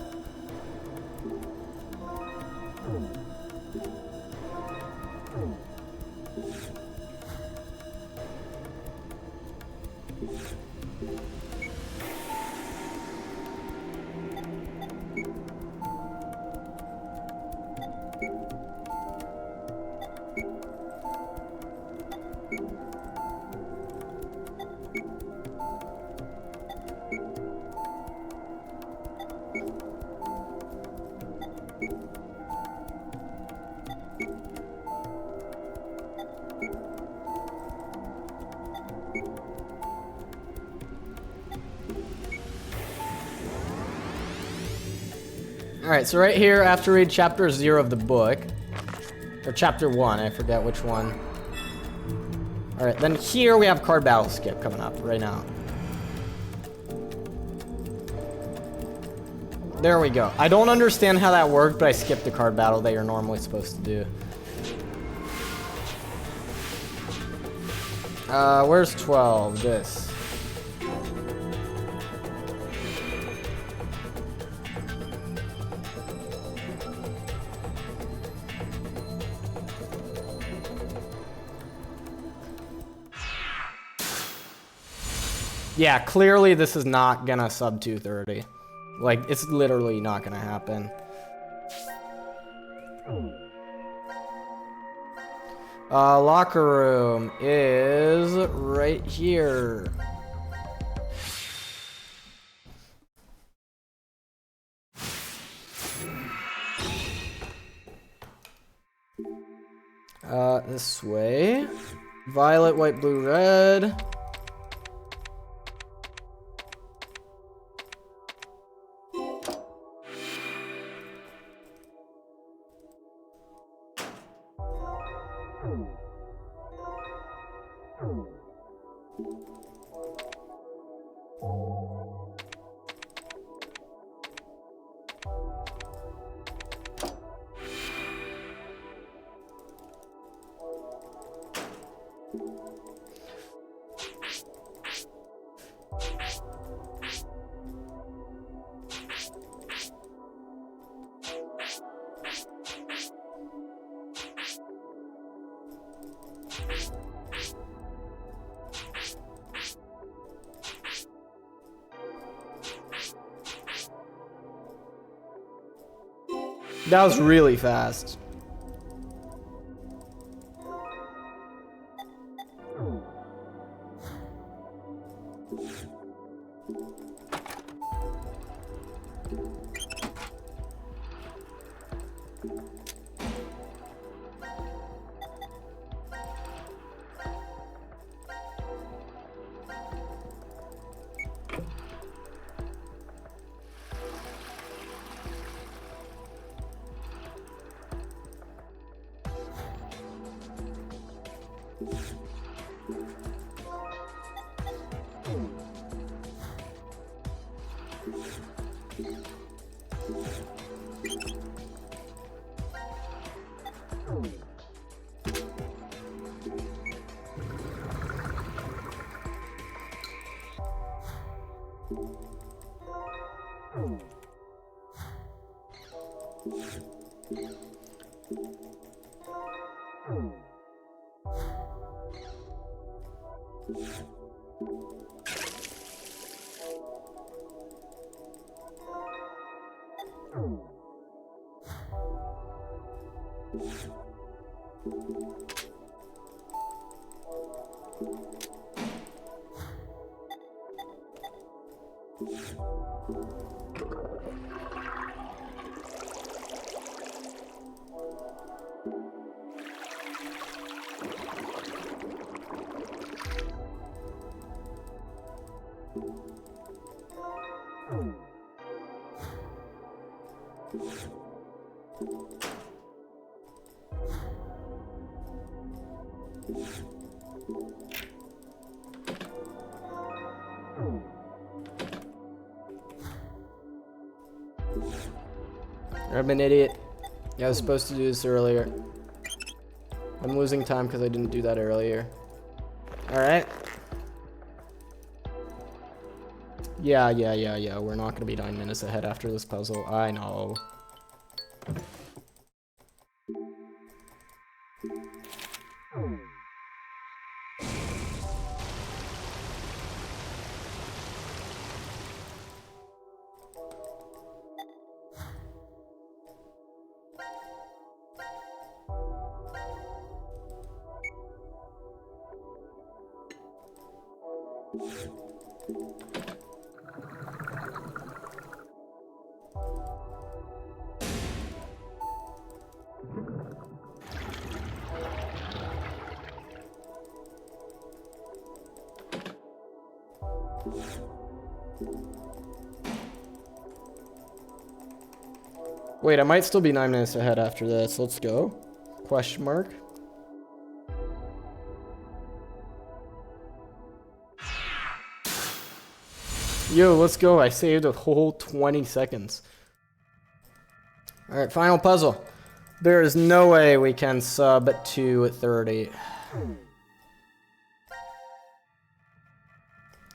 Alright, so right here, after read chapter 0 of the book, or chapter 1, I forget which one. Alright, then here we have card battle skip coming up right now. There we go. I don't understand how that worked, but I skipped the card battle that you're normally supposed to do. Where's 12? This. Yeah, clearly this is not gonna sub 230. Like, it's literally not gonna happen. Locker room is right here. This way. Violet, white, blue, red. That was really fast. I'm an idiot. Yeah, I was supposed to do this earlier. I'm losing time because I didn't do that earlier. Alright. Yeah. We're not going to be 9 minutes ahead after this puzzle. I know. Wait, I might still be 9 minutes ahead after this. Let's go. Question mark. Yo, let's go. I saved a whole 20 seconds. Alright, final puzzle. There is no way we can sub to 30.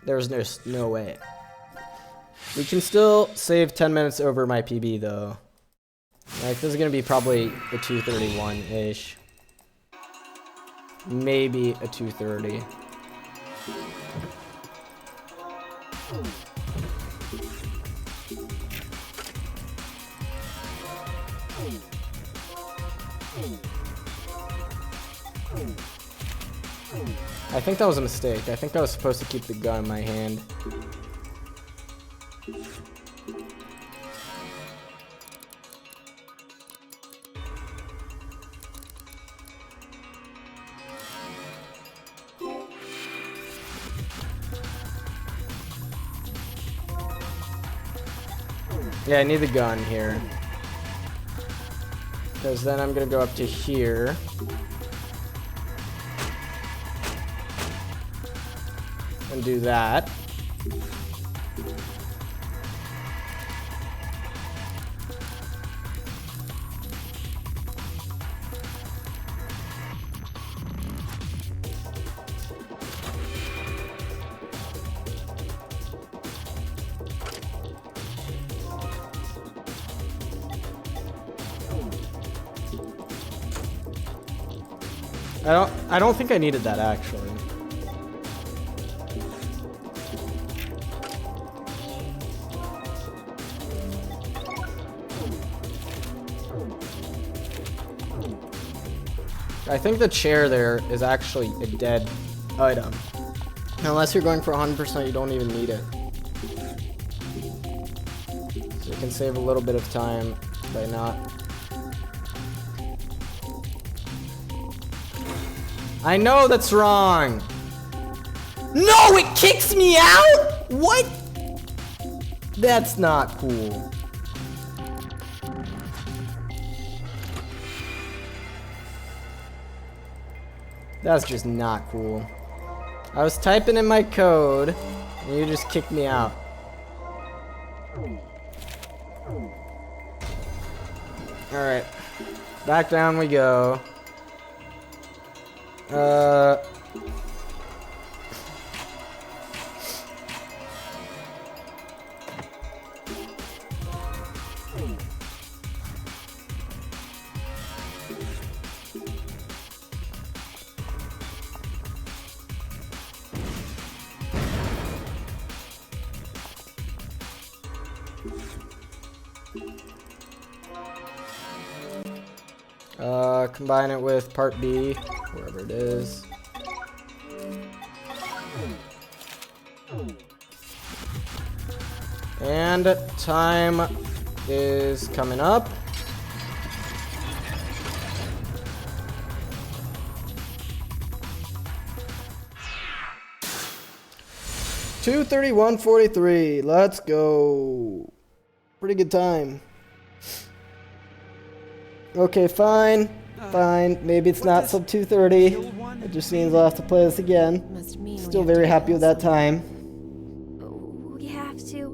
There's just no way. We can still save 10 minutes over my PB though. Like, this is gonna be probably a 2:31-ish. Maybe a 2:30. I think that was a mistake. I think I was supposed to keep the gun in my hand. Yeah, I need the gun here. Because then I'm gonna go up to here. And do that. I don't think I needed that actually. I think the chair there is actually a dead item. Unless you're going for 100%, you don't even need it. So you can save a little bit of time by not. I know that's wrong. No, it kicks me out? What? That's not cool. That's just not cool. I was typing in my code, and you just kicked me out. Alright. Back down we go. Combine it with part B, wherever it is. And time is coming up. $2:31:43. Let's go. Pretty good time. Okay, fine. Fine. Maybe it's not sub 2:30. It just means I'll have to play this again.
Must mean we
Still
have to
very
kill
happy with that time.
We have to.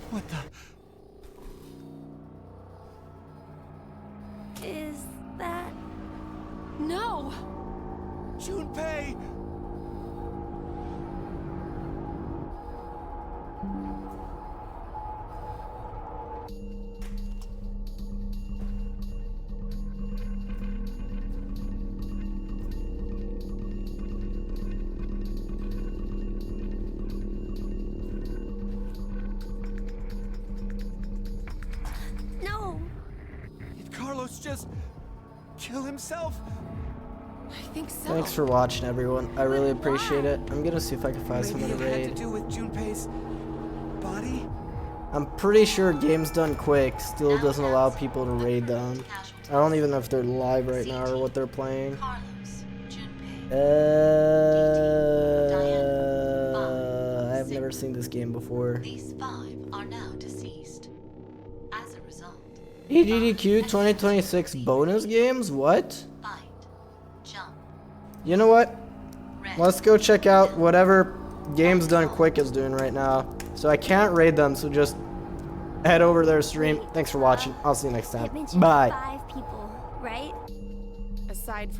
What the?
Is that? No.
Junpei!
No.
Did Carlos just kill himself?
I think so.
Thanks for watching, everyone. I really appreciate it. I'm gonna see if I can find
Maybe
someone to
it had to
raid.
do with Junpei's body?
I'm pretty sure Games Done Quick still doesn't allow people to raid them. I don't even know if they're live right now or what they're playing.
Carlos, Junpei,
I've never seen this game before.
these 5 are now deceased. As a result,
EGDQ 2026 bonus games? What?
bite, jump,
You know what?
red,
Let's go check out whatever Games Done Quick is doing right now. So I can't raid them, so just head over to their stream. Thanks for watching. I'll see you next time.
It mentioned
Bye.
5 people, right? Aside from